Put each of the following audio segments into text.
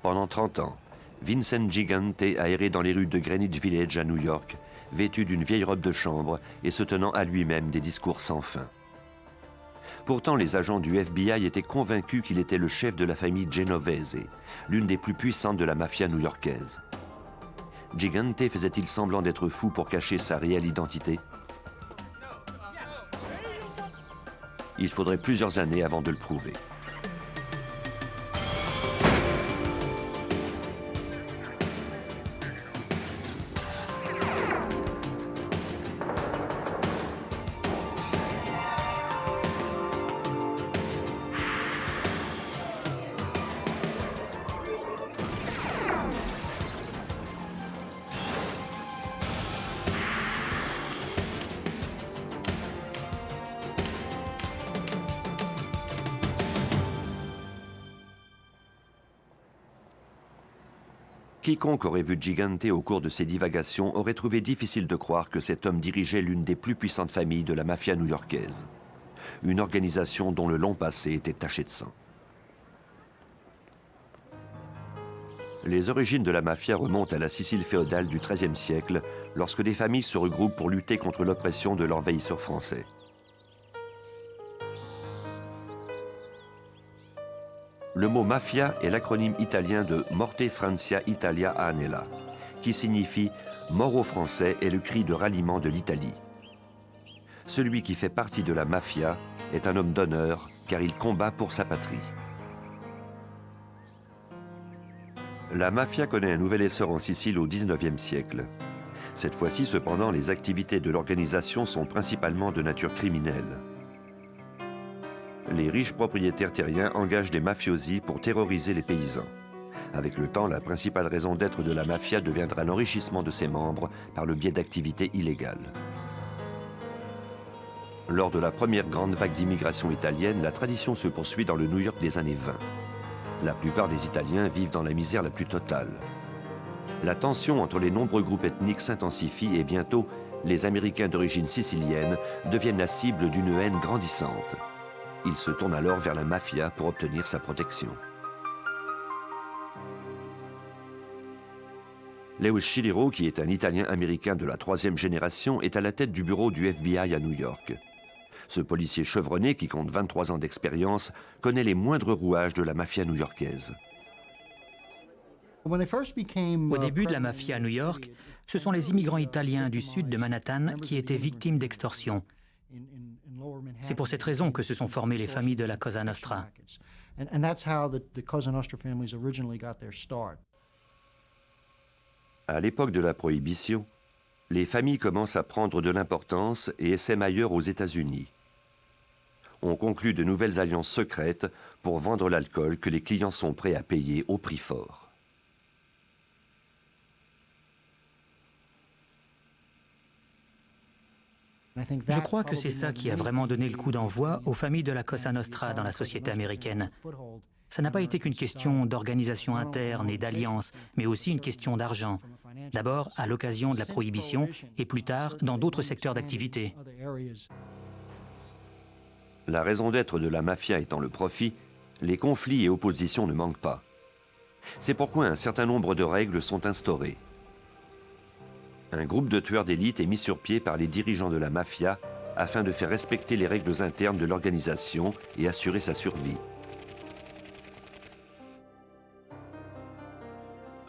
Pendant 30 ans, Vincent Gigante a erré dans les rues de Greenwich Village à New York, vêtu d'une vieille robe de chambre et se tenant à lui-même des discours sans fin. Pourtant, les agents du FBI étaient convaincus qu'il était le chef de la famille Genovese, l'une des plus puissantes de la mafia new-yorkaise. Gigante faisait-il semblant d'être fou pour cacher sa réelle identité? Il faudrait plusieurs années avant de le prouver. Quiconque aurait vu Gigante au cours de ses divagations aurait trouvé difficile de croire que cet homme dirigeait l'une des plus puissantes familles de la mafia new-yorkaise. Une organisation dont le long passé était taché de sang. Les origines de la mafia remontent à la Sicile féodale du XIIIe siècle, lorsque des familles se regroupent pour lutter contre l'oppression de l'envahisseur français. Le mot mafia est l'acronyme italien de Morte Francia Italia Anela, qui signifie « mort aux Français » est le cri de ralliement de l'Italie. Celui qui fait partie de la mafia est un homme d'honneur car il combat pour sa patrie. La mafia connaît un nouvel essor en Sicile au XIXe siècle. Cette fois-ci, cependant, les activités de l'organisation sont principalement de nature criminelle. Les riches propriétaires terriens engagent des mafiosi pour terroriser les paysans. Avec le temps, la principale raison d'être de la mafia deviendra l'enrichissement de ses membres par le biais d'activités illégales. Lors de la première grande vague d'immigration italienne, la tradition se poursuit dans le New York des années 20. La plupart des Italiens vivent dans la misère la plus totale. La tension entre les nombreux groupes ethniques s'intensifie et bientôt, les Américains d'origine sicilienne deviennent la cible d'une haine grandissante. Il se tourne alors vers la mafia pour obtenir sa protection. Leo Scilero, qui est un Italien-Américain de la troisième génération, est à la tête du bureau du FBI à New York. Ce policier chevronné, qui compte 23 ans d'expérience, connaît les moindres rouages de la mafia new-yorkaise. Au début de la mafia à New York, ce sont les immigrants italiens du sud de Manhattan qui étaient victimes d'extorsion. C'est pour cette raison que se sont formées les familles de la Cosa Nostra. À l'époque de la Prohibition, les familles commencent à prendre de l'importance et essaiment ailleurs aux États-Unis. On conclut de nouvelles alliances secrètes pour vendre l'alcool que les clients sont prêts à payer au prix fort. Je crois que c'est ça qui a vraiment donné le coup d'envoi aux familles de la Cosa Nostra dans la société américaine. Ça n'a pas été qu'une question d'organisation interne et d'alliance, mais aussi une question d'argent. D'abord à l'occasion de la Prohibition et plus tard dans d'autres secteurs d'activité. La raison d'être de la mafia étant le profit, les conflits et oppositions ne manquent pas. C'est pourquoi un certain nombre de règles sont instaurées. Un groupe de tueurs d'élite est mis sur pied par les dirigeants de la mafia afin de faire respecter les règles internes de l'organisation et assurer sa survie.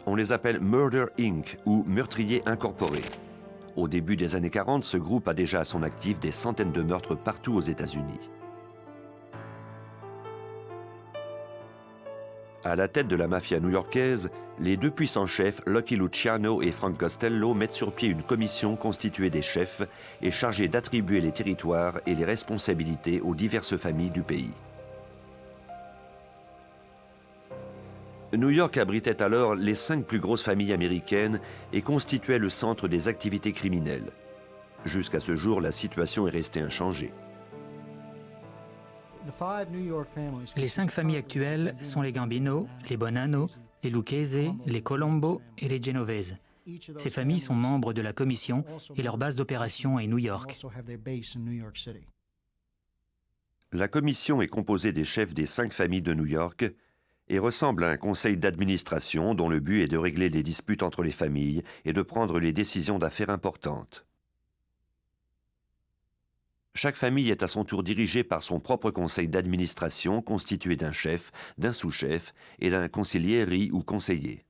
On les appelle Murder Inc. ou Meurtriers Incorporés. Au début des années 40, ce groupe a déjà à son actif des centaines de meurtres partout aux États-Unis. À la tête de la mafia new-yorkaise, les deux puissants chefs, Lucky Luciano et Frank Costello, mettent sur pied une commission constituée des chefs et chargée d'attribuer les territoires et les responsabilités aux diverses familles du pays. New York abritait alors les 5 plus grosses familles américaines et constituait le centre des activités criminelles. Jusqu'à ce jour, la situation est restée inchangée. Les 5 familles actuelles sont les Gambino, les Bonanno, les Lucchese, les Colombo et les Genovese. Ces familles sont membres de la commission et leur base d'opération est New York. La commission est composée des chefs des 5 familles de New York et ressemble à un conseil d'administration dont le but est de régler les disputes entre les familles et de prendre les décisions d'affaires importantes. Chaque famille est à son tour dirigée par son propre conseil d'administration constitué d'un chef, d'un sous-chef et d'un consigliere ou conseiller.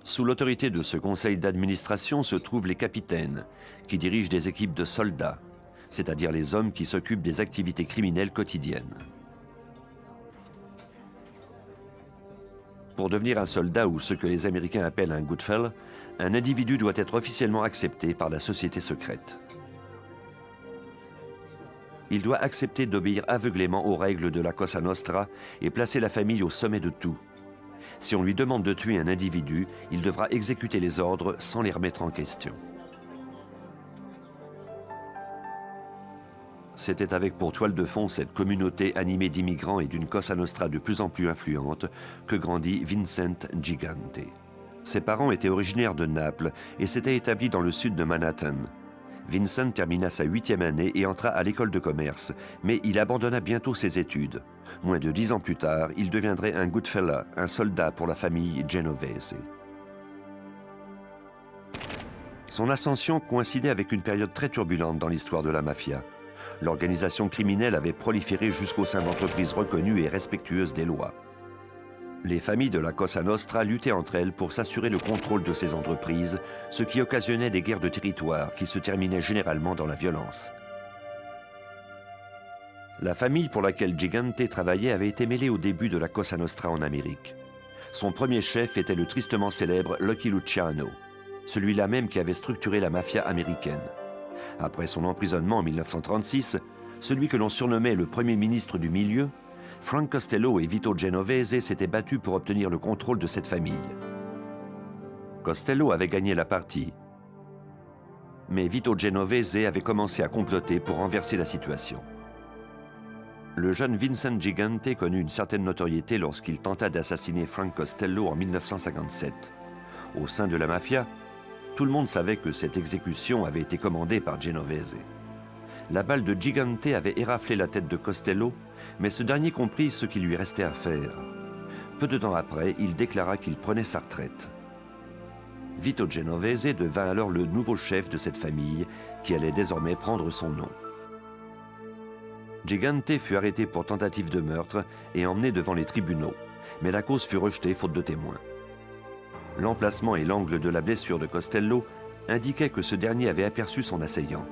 Sous l'autorité de ce conseil d'administration se trouvent les capitaines, qui dirigent des équipes de soldats, c'est-à-dire les hommes qui s'occupent des activités criminelles quotidiennes. Pour devenir un soldat ou ce que les Américains appellent un Goodfellow, un individu doit être officiellement accepté par la société secrète. Il doit accepter d'obéir aveuglément aux règles de la Cosa Nostra et placer la famille au sommet de tout. Si on lui demande de tuer un individu, il devra exécuter les ordres sans les remettre en question. C'était avec pour toile de fond cette communauté animée d'immigrants et d'une Cosa Nostra de plus en plus influente que grandit Vincent Gigante. Ses parents étaient originaires de Naples et s'étaient établis dans le sud de Manhattan. Vincent termina sa 8e année et entra à l'école de commerce, mais il abandonna bientôt ses études. Moins de 10 ans plus tard, il deviendrait un Goodfellow, un soldat pour la famille Genovese. Son ascension coïncidait avec une période très turbulente dans l'histoire de la mafia. L'organisation criminelle avait proliféré jusqu'au sein d'entreprises reconnues et respectueuses des lois. Les familles de la Cosa Nostra luttaient entre elles pour s'assurer le contrôle de ces entreprises, ce qui occasionnait des guerres de territoire qui se terminaient généralement dans la violence. La famille pour laquelle Gigante travaillait avait été mêlée au début de la Cosa Nostra en Amérique. Son premier chef était le tristement célèbre Lucky Luciano, celui-là même qui avait structuré la mafia américaine. Après son emprisonnement en 1936, celui que l'on surnommait le premier ministre du milieu, Frank Costello et Vito Genovese s'étaient battus pour obtenir le contrôle de cette famille. Costello avait gagné la partie, mais Vito Genovese avait commencé à comploter pour renverser la situation. Le jeune Vincent Gigante connut une certaine notoriété lorsqu'il tenta d'assassiner Frank Costello en 1957. Au sein de la mafia, tout le monde savait que cette exécution avait été commandée par Genovese. La balle de Gigante avait éraflé la tête de Costello, mais ce dernier comprit ce qu'il lui restait à faire. Peu de temps après, il déclara qu'il prenait sa retraite. Vito Genovese devint alors le nouveau chef de cette famille, qui allait désormais prendre son nom. Gigante fut arrêté pour tentative de meurtre et emmené devant les tribunaux, mais la cause fut rejetée faute de témoins. L'emplacement et l'angle de la blessure de Costello indiquaient que ce dernier avait aperçu son assaillant.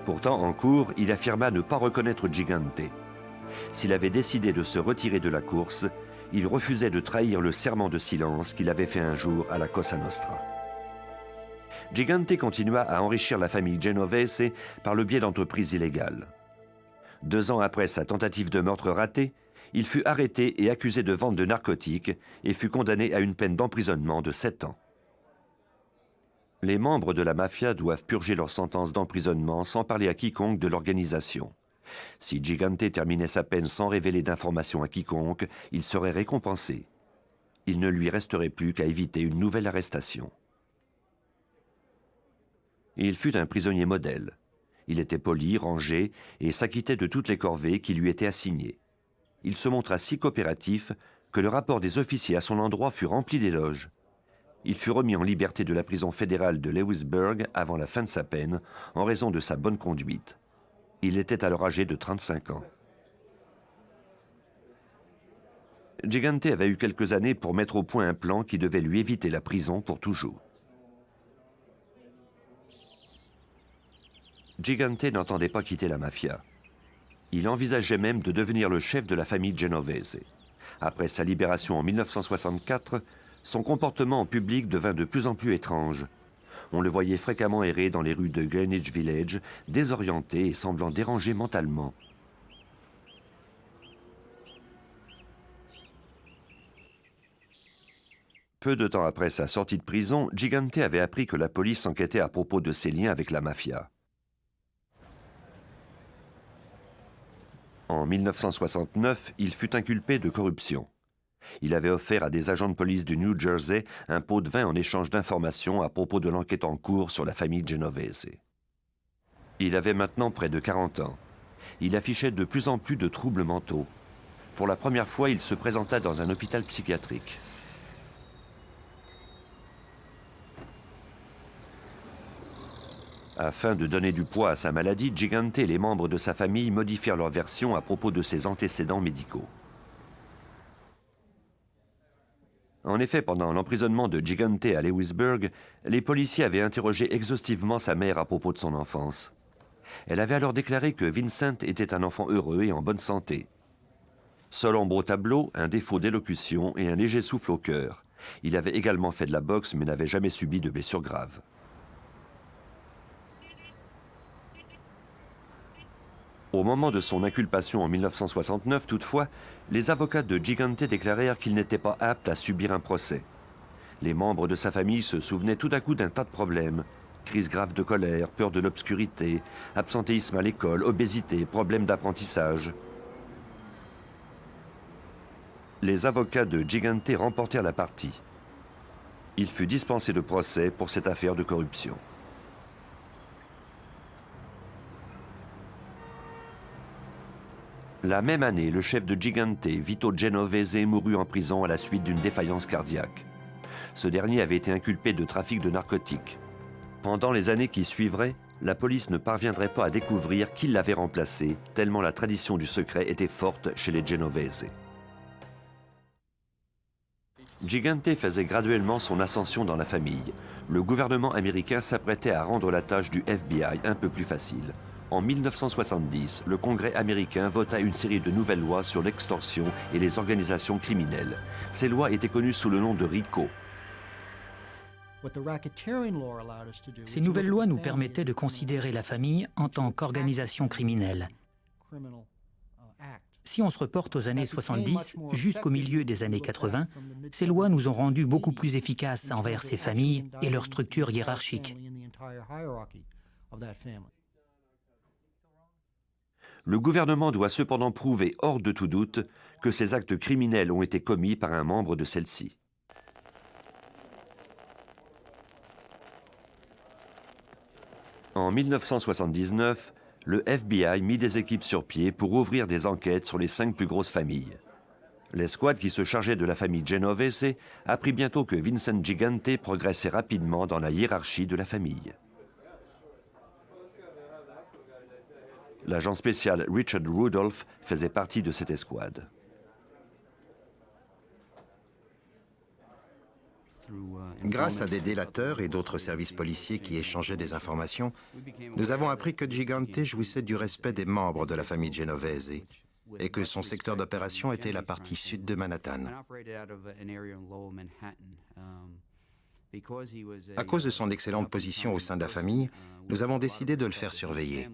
Pourtant, en cour, il affirma ne pas reconnaître Gigante. S'il avait décidé de se retirer de la course, il refusait de trahir le serment de silence qu'il avait fait un jour à la Cosa Nostra. Gigante continua à enrichir la famille Genovese par le biais d'entreprises illégales. 2 ans après sa tentative de meurtre ratée, il fut arrêté et accusé de vente de narcotiques et fut condamné à une peine d'emprisonnement de 7 ans. Les membres de la mafia doivent purger leur sentence d'emprisonnement sans parler à quiconque de l'organisation. Si Gigante terminait sa peine sans révéler d'informations à quiconque, il serait récompensé. Il ne lui resterait plus qu'à éviter une nouvelle arrestation. Il fut un prisonnier modèle. Il était poli, rangé et s'acquittait de toutes les corvées qui lui étaient assignées. Il se montra si coopératif que le rapport des officiers à son endroit fut rempli d'éloges. Il fut remis en liberté de la prison fédérale de Lewisburg avant la fin de sa peine, en raison de sa bonne conduite. Il était alors âgé de 35 ans. Gigante avait eu quelques années pour mettre au point un plan qui devait lui éviter la prison pour toujours. Gigante n'entendait pas quitter la mafia. Il envisageait même de devenir le chef de la famille Genovese. Après sa libération en 1964, son comportement en public devint de plus en plus étrange. On le voyait fréquemment errer dans les rues de Greenwich Village, désorienté et semblant dérangé mentalement. Peu de temps après sa sortie de prison, Gigante avait appris que la police enquêtait à propos de ses liens avec la mafia. En 1969, il fut inculpé de corruption. Il avait offert à des agents de police du New Jersey un pot de vin en échange d'informations à propos de l'enquête en cours sur la famille Genovese. Il avait maintenant près de 40 ans. Il affichait de plus en plus de troubles mentaux. Pour la première fois, il se présenta dans un hôpital psychiatrique. Afin de donner du poids à sa maladie, Gigante et les membres de sa famille modifièrent leur version à propos de ses antécédents médicaux. En effet, pendant l'emprisonnement de Gigante à Lewisburg, les policiers avaient interrogé exhaustivement sa mère à propos de son enfance. Elle avait alors déclaré que Vincent était un enfant heureux et en bonne santé. Seul ombre au tableau, un défaut d'élocution et un léger souffle au cœur. Il avait également fait de la boxe mais n'avait jamais subi de blessures graves. Au moment de son inculpation en 1969, toutefois, les avocats de Gigante déclarèrent qu'il n'était pas apte à subir un procès. Les membres de sa famille se souvenaient tout à coup d'un tas de problèmes. Crise grave de colère, peur de l'obscurité, absentéisme à l'école, obésité, problèmes d'apprentissage. Les avocats de Gigante remportèrent la partie. Il fut dispensé de procès pour cette affaire de corruption. La même année, le chef de Gigante, Vito Genovese, mourut en prison à la suite d'une défaillance cardiaque. Ce dernier avait été inculpé de trafic de narcotiques. Pendant les années qui suivraient, la police ne parviendrait pas à découvrir qui l'avait remplacé, tellement la tradition du secret était forte chez les Genovese. Gigante faisait graduellement son ascension dans la famille. Le gouvernement américain s'apprêtait à rendre la tâche du FBI un peu plus facile. En 1970, le Congrès américain vota une série de nouvelles lois sur l'extorsion et les organisations criminelles. Ces lois étaient connues sous le nom de RICO. Ces nouvelles lois nous permettaient de considérer la famille en tant qu'organisation criminelle. Si on se reporte aux années 70 jusqu'au milieu des années 80, ces lois nous ont rendus beaucoup plus efficaces envers ces familles et leurs structures hiérarchiques. Le gouvernement doit cependant prouver hors de tout doute que ces actes criminels ont été commis par un membre de celle-ci. En 1979, le FBI mit des équipes sur pied pour ouvrir des enquêtes sur les 5 plus grosses familles. L'escouade qui se chargeait de la famille Genovese apprit bientôt que Vincent Gigante progressait rapidement dans la hiérarchie de la famille. L'agent spécial Richard Rudolph faisait partie de cette escouade. Grâce à des délateurs et d'autres services policiers qui échangeaient des informations, nous avons appris que Gigante jouissait du respect des membres de la famille Genovese et que son secteur d'opération était la partie sud de Manhattan. À cause de son excellente position au sein de la famille, nous avons décidé de le faire surveiller.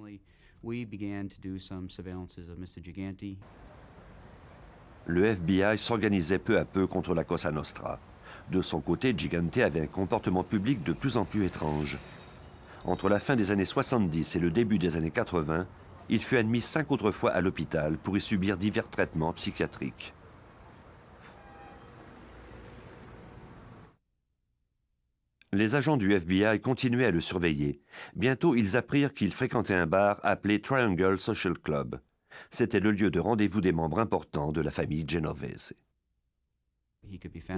Le FBI s'organisait peu à peu contre la Cosa Nostra. De son côté, Gigante avait un comportement public de plus en plus étrange. Entre la fin des années 70 et le début des années 80, il fut admis 5 autres fois à l'hôpital pour y subir divers traitements psychiatriques. Les agents du FBI continuaient à le surveiller. Bientôt, ils apprirent qu'il fréquentait un bar appelé Triangle Social Club. C'était le lieu de rendez-vous des membres importants de la famille Genovese.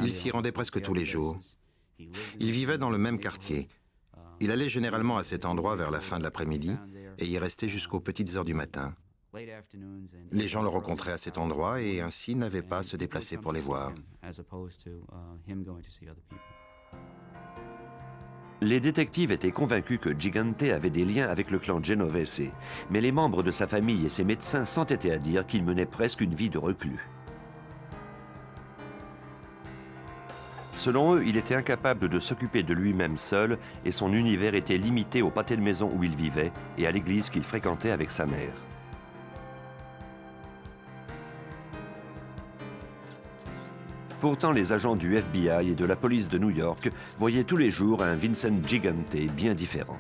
Il s'y rendait presque tous les jours. Il vivait dans le même quartier. Il allait généralement à cet endroit vers la fin de l'après-midi et y restait jusqu'aux petites heures du matin. Les gens le rencontraient à cet endroit et ainsi n'avaient pas à se déplacer pour les voir. Les détectives étaient convaincus que Gigante avait des liens avec le clan Genovese, mais les membres de sa famille et ses médecins s'entêtaient à dire qu'il menait presque une vie de reclus. Selon eux, il était incapable de s'occuper de lui-même seul et son univers était limité au pâté de maison où il vivait et à l'église qu'il fréquentait avec sa mère. Pourtant, les agents du FBI et de la police de New York voyaient tous les jours un Vincent Gigante bien différent.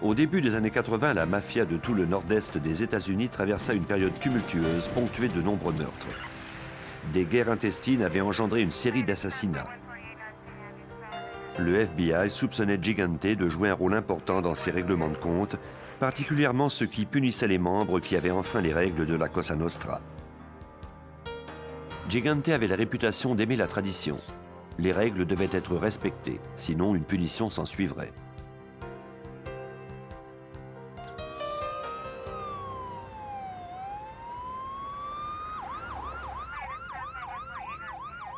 Au début des années 80, la mafia de tout le nord-est des États-Unis traversa une période tumultueuse ponctuée de nombreux meurtres. Des guerres intestines avaient engendré une série d'assassinats. Le FBI soupçonnait Gigante de jouer un rôle important dans ces règlements de compte, particulièrement ceux qui punissaient les membres qui avaient enfreint les règles de la Cosa Nostra. Gigante avait la réputation d'aimer la tradition. Les règles devaient être respectées, sinon une punition s'en suivrait.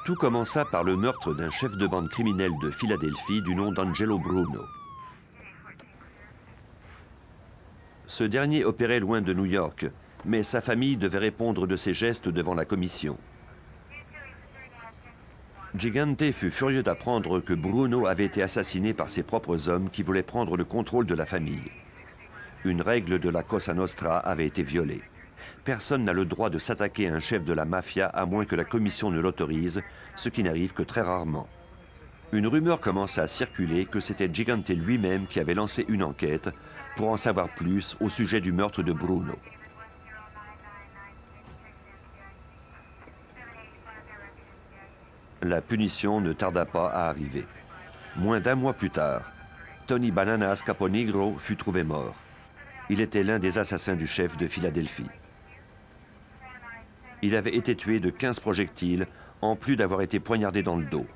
Tout commença par le meurtre d'un chef de bande criminelle de Philadelphie du nom d'Angelo Bruno. Ce dernier opérait loin de New York, mais sa famille devait répondre de ses gestes devant la commission. Gigante fut furieux d'apprendre que Bruno avait été assassiné par ses propres hommes qui voulaient prendre le contrôle de la famille. Une règle de la Cosa Nostra avait été violée. Personne n'a le droit de s'attaquer à un chef de la mafia à moins que la commission ne l'autorise, ce qui n'arrive que très rarement. Une rumeur commença à circuler que c'était Gigante lui-même qui avait lancé une enquête pour en savoir plus au sujet du meurtre de Bruno. La punition ne tarda pas à arriver. Moins d'un mois plus tard, Tony Bananas Caponigro fut trouvé mort. Il était l'un des assassins du chef de Philadelphie. Il avait été tué de 15 projectiles, en plus d'avoir été poignardé dans le dos.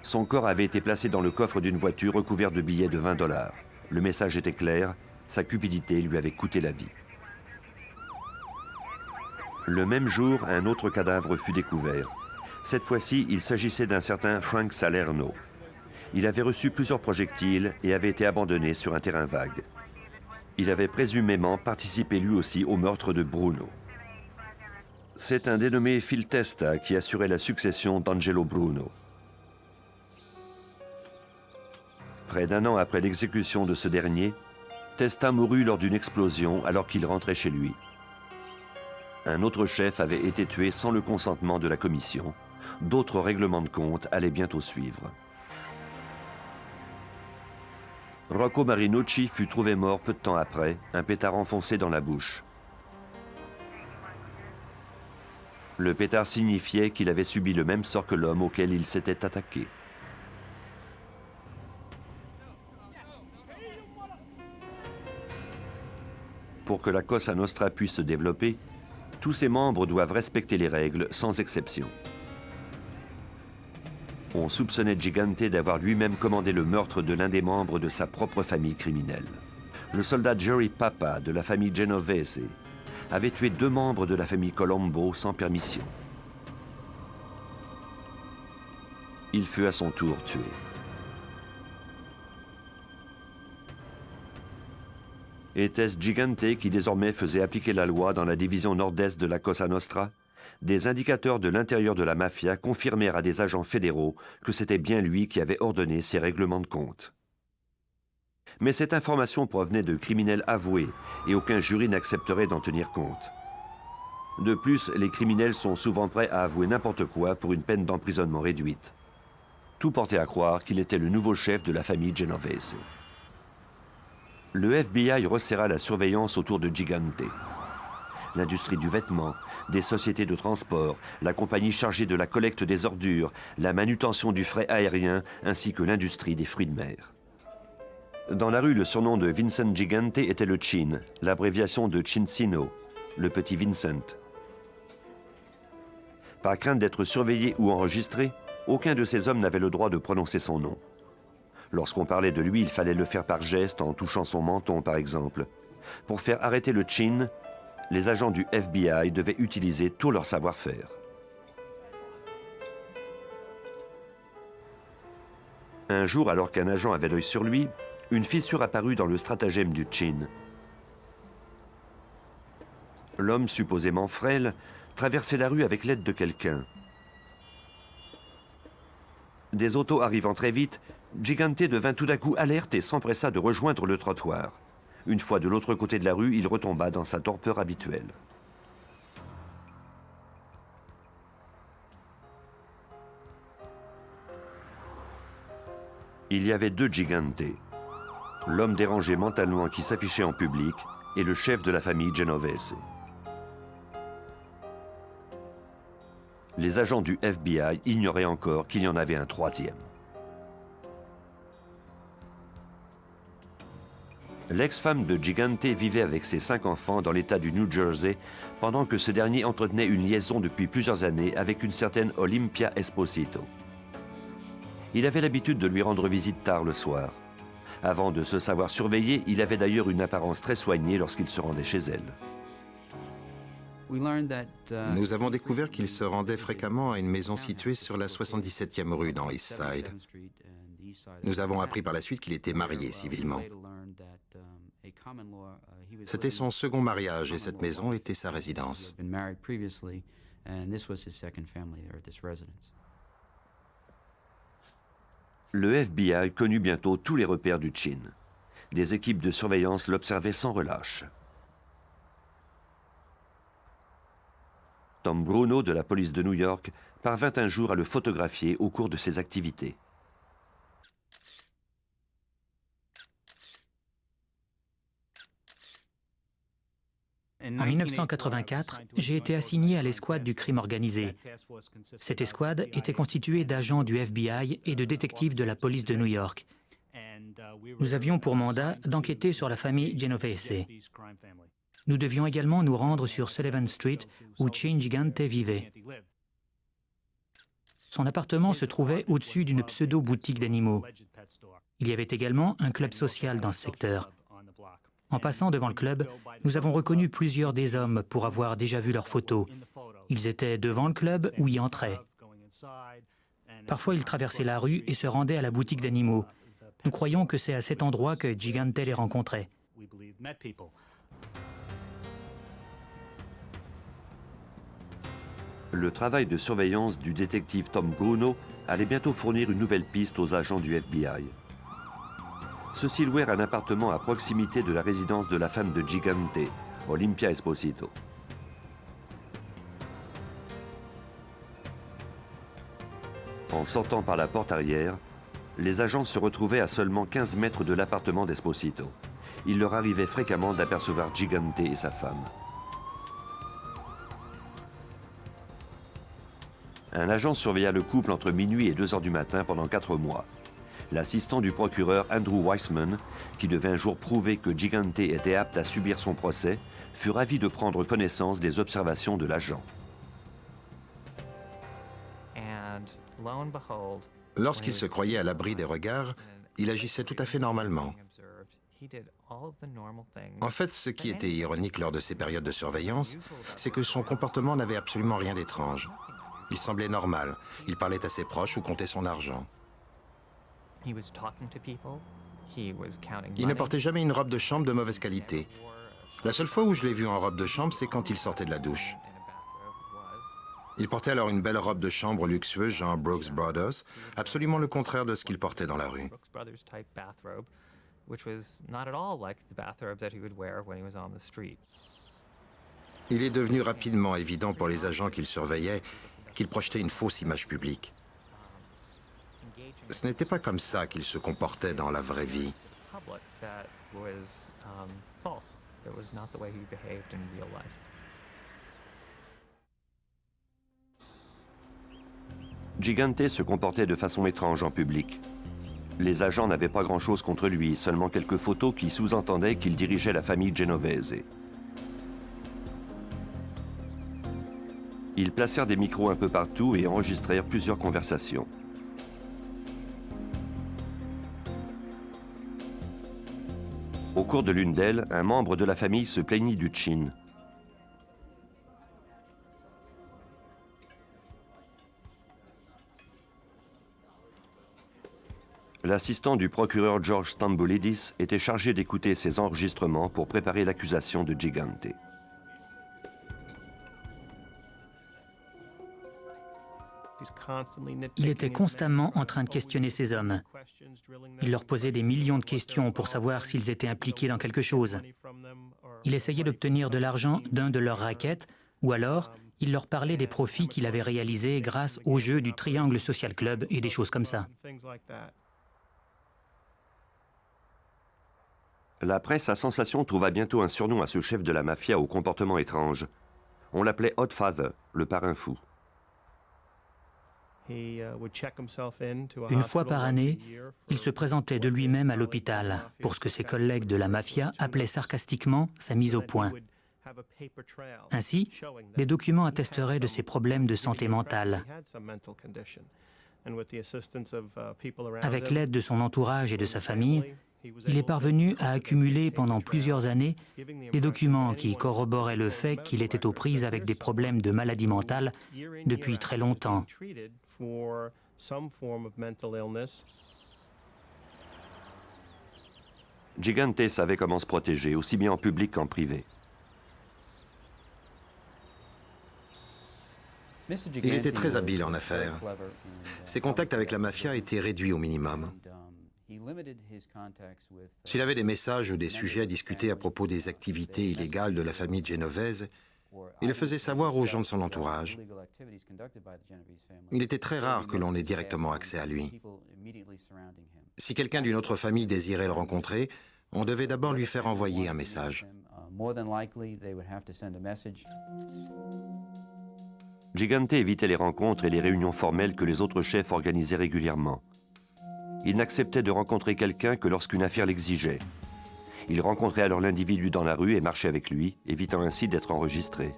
Son corps avait été placé dans le coffre d'une voiture recouvert de billets de $20. Le message était clair, sa cupidité lui avait coûté la vie. Le même jour, un autre cadavre fut découvert. Cette fois-ci, il s'agissait d'un certain Frank Salerno. Il avait reçu plusieurs projectiles et avait été abandonné sur un terrain vague. Il avait présumément participé lui aussi au meurtre de Bruno. C'est un dénommé Phil Testa qui assurait la succession d'Angelo Bruno. Près d'un an après l'exécution de ce dernier, Testa mourut lors d'une explosion alors qu'il rentrait chez lui. Un autre chef avait été tué sans le consentement de la commission. D'autres règlements de compte allaient bientôt suivre. Rocco Marinucci fut trouvé mort peu de temps après, un pétard enfoncé dans la bouche. Le pétard signifiait qu'il avait subi le même sort que l'homme auquel il s'était attaqué. Pour que la Cosa Nostra puisse se développer, tous ses membres doivent respecter les règles sans exception. On soupçonnait Gigante d'avoir lui-même commandé le meurtre de l'un des membres de sa propre famille criminelle. Le soldat Jerry Papa de la famille Genovese avait tué 2 membres de la famille Colombo sans permission. Il fut à son tour tué. Était-ce Gigante qui désormais faisait appliquer la loi dans la division nord-est de la Cosa Nostra? Des indicateurs de l'intérieur de la mafia confirmèrent à des agents fédéraux que c'était bien lui qui avait ordonné ces règlements de compte. Mais cette information provenait de criminels avoués et aucun jury n'accepterait d'en tenir compte. De plus, les criminels sont souvent prêts à avouer n'importe quoi pour une peine d'emprisonnement réduite. Tout portait à croire qu'il était le nouveau chef de la famille Genovese. Le FBI resserra la surveillance autour de Gigante. L'industrie du vêtement, des sociétés de transport, la compagnie chargée de la collecte des ordures, la manutention du fret aérien, ainsi que l'industrie des fruits de mer. Dans la rue, le surnom de Vincent Gigante était le Chin, l'abréviation de Cincino, le petit Vincent. Par crainte d'être surveillé ou enregistré, aucun de ces hommes n'avait le droit de prononcer son nom. Lorsqu'on parlait de lui, il fallait le faire par geste, en touchant son menton par exemple. Pour faire arrêter le Chin, les agents du FBI devaient utiliser tout leur savoir-faire. Un jour, alors qu'un agent avait l'œil sur lui, une fissure apparut dans le stratagème du Chin. L'homme, supposément frêle, traversait la rue avec l'aide de quelqu'un. Des autos arrivant très vite, Gigante devint tout d'un coup alerte et s'empressa de rejoindre le trottoir. Une fois de l'autre côté de la rue, il retomba dans sa torpeur habituelle. Il y avait 2 Gigante. L'homme dérangé mentalement qui s'affichait en public et le chef de la famille Genovese. Les agents du FBI ignoraient encore qu'il y en avait un 3e. L'ex-femme de Gigante vivait avec ses 5 enfants dans l'État du New Jersey pendant que ce dernier entretenait une liaison depuis plusieurs années avec une certaine Olympia Esposito. Il avait l'habitude de lui rendre visite tard le soir. Avant de se savoir surveillé, il avait d'ailleurs une apparence très soignée lorsqu'il se rendait chez elle. Nous avons découvert qu'il se rendait fréquemment à une maison située sur la 77e rue dans East Side. Nous avons appris par la suite qu'il était marié civilement. C'était son second mariage et cette maison était sa résidence. Le FBI connut bientôt tous les repères du Chin. Des équipes de surveillance l'observaient sans relâche. Tom Bruno de la police de New York parvint un jour à le photographier au cours de ses activités. En 1984, j'ai été assigné à l'escouade du crime organisé. Cette escouade était constituée d'agents du FBI et de détectives de la police de New York. Nous avions pour mandat d'enquêter sur la famille Genovese. Nous devions également nous rendre sur Sullivan Street, où Chin Gigante vivait. Son appartement se trouvait au-dessus d'une pseudo-boutique d'animaux. Il y avait également un club social dans ce secteur. En passant devant le club, nous avons reconnu plusieurs des hommes pour avoir déjà vu leurs photos. Ils étaient devant le club ou y entraient. Parfois, ils traversaient la rue et se rendaient à la boutique d'animaux. Nous croyons que c'est à cet endroit que Gigante les rencontrait. Le travail de surveillance du détective Tom Bruno allait bientôt fournir une nouvelle piste aux agents du FBI. Ceux-ci louèrent un appartement à proximité de la résidence de la femme de Gigante, Olympia Esposito. En sortant par la porte arrière, les agents se retrouvaient à seulement 15 mètres de l'appartement d'Esposito. Il leur arrivait fréquemment d'apercevoir Gigante et sa femme. Un agent surveilla le couple entre minuit et 2 heures du matin pendant 4 mois. L'assistant du procureur Andrew Weissman, qui devait un jour prouver que Gigante était apte à subir son procès, fut ravi de prendre connaissance des observations de l'agent. Lorsqu'il se croyait à l'abri des regards, il agissait tout à fait normalement. En fait, ce qui était ironique lors de ces périodes de surveillance, c'est que son comportement n'avait absolument rien d'étrange. Il semblait normal. Il parlait à ses proches ou comptait son argent. Il ne portait jamais une robe de chambre de mauvaise qualité. La seule fois où je l'ai vu en robe de chambre, c'est quand il sortait de la douche. Il portait alors une belle robe de chambre luxueuse, genre Brooks Brothers, absolument le contraire de ce qu'il portait dans la rue. Il est devenu rapidement évident pour les agents qu'il surveillait qu'il projetait une fausse image publique. Ce n'était pas comme ça qu'il se comportait dans la vraie vie. Gigante se comportait de façon étrange en public. Les agents n'avaient pas grand-chose contre lui, seulement quelques photos qui sous-entendaient qu'il dirigeait la famille Genovese. Ils placèrent des micros un peu partout et enregistrèrent plusieurs conversations. Au cours de l'une d'elles, un membre de la famille se plaignit du Chin. L'assistant du procureur George Stamboulidis était chargé d'écouter ces enregistrements pour préparer l'accusation de Gigante. Il était constamment en train de questionner ces hommes. Il leur posait des millions de questions pour savoir s'ils étaient impliqués dans quelque chose. Il essayait d'obtenir de l'argent d'un de leurs rackets, ou alors il leur parlait des profits qu'il avait réalisés grâce au jeu du Triangle Social Club et des choses comme ça. La presse à sensation trouva bientôt un surnom à ce chef de la mafia au comportement étrange. On l'appelait Odd Father, le parrain fou. Une fois par année, il se présentait de lui-même à l'hôpital pour ce que ses collègues de la mafia appelaient sarcastiquement sa mise au point. Ainsi, des documents attesteraient de ses problèmes de santé mentale. Avec l'aide de son entourage et de sa famille, il est parvenu à accumuler pendant plusieurs années des documents qui corroboraient le fait qu'il était aux prises avec des problèmes de maladie mentale depuis très longtemps. Gigante savait comment se protéger, aussi bien en public qu'en privé. Il était très habile en affaires. Ses contacts avec la mafia étaient réduits au minimum. S'il avait des messages ou des sujets à discuter à propos des activités illégales de la famille Genovese, il le faisait savoir aux gens de son entourage. Il était très rare que l'on ait directement accès à lui. Si quelqu'un d'une autre famille désirait le rencontrer, on devait d'abord lui faire envoyer un message. Gigante évitait les rencontres et les réunions formelles que les autres chefs organisaient régulièrement. Il n'acceptait de rencontrer quelqu'un que lorsqu'une affaire l'exigeait. Il rencontrait alors l'individu dans la rue et marchait avec lui, évitant ainsi d'être enregistré.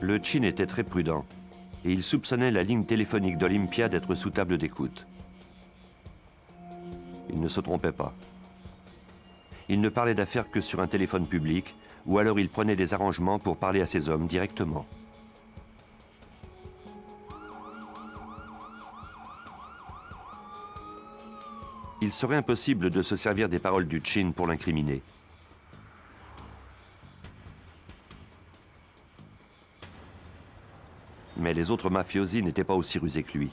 Le Chin était très prudent et il soupçonnait la ligne téléphonique d'Olympia d'être sous table d'écoute. Il ne se trompait pas. Il ne parlait d'affaires que sur un téléphone public, ou alors il prenait des arrangements pour parler à ses hommes directement. Il serait impossible de se servir des paroles du Chin pour l'incriminer. Mais les autres mafiosi n'étaient pas aussi rusés que lui.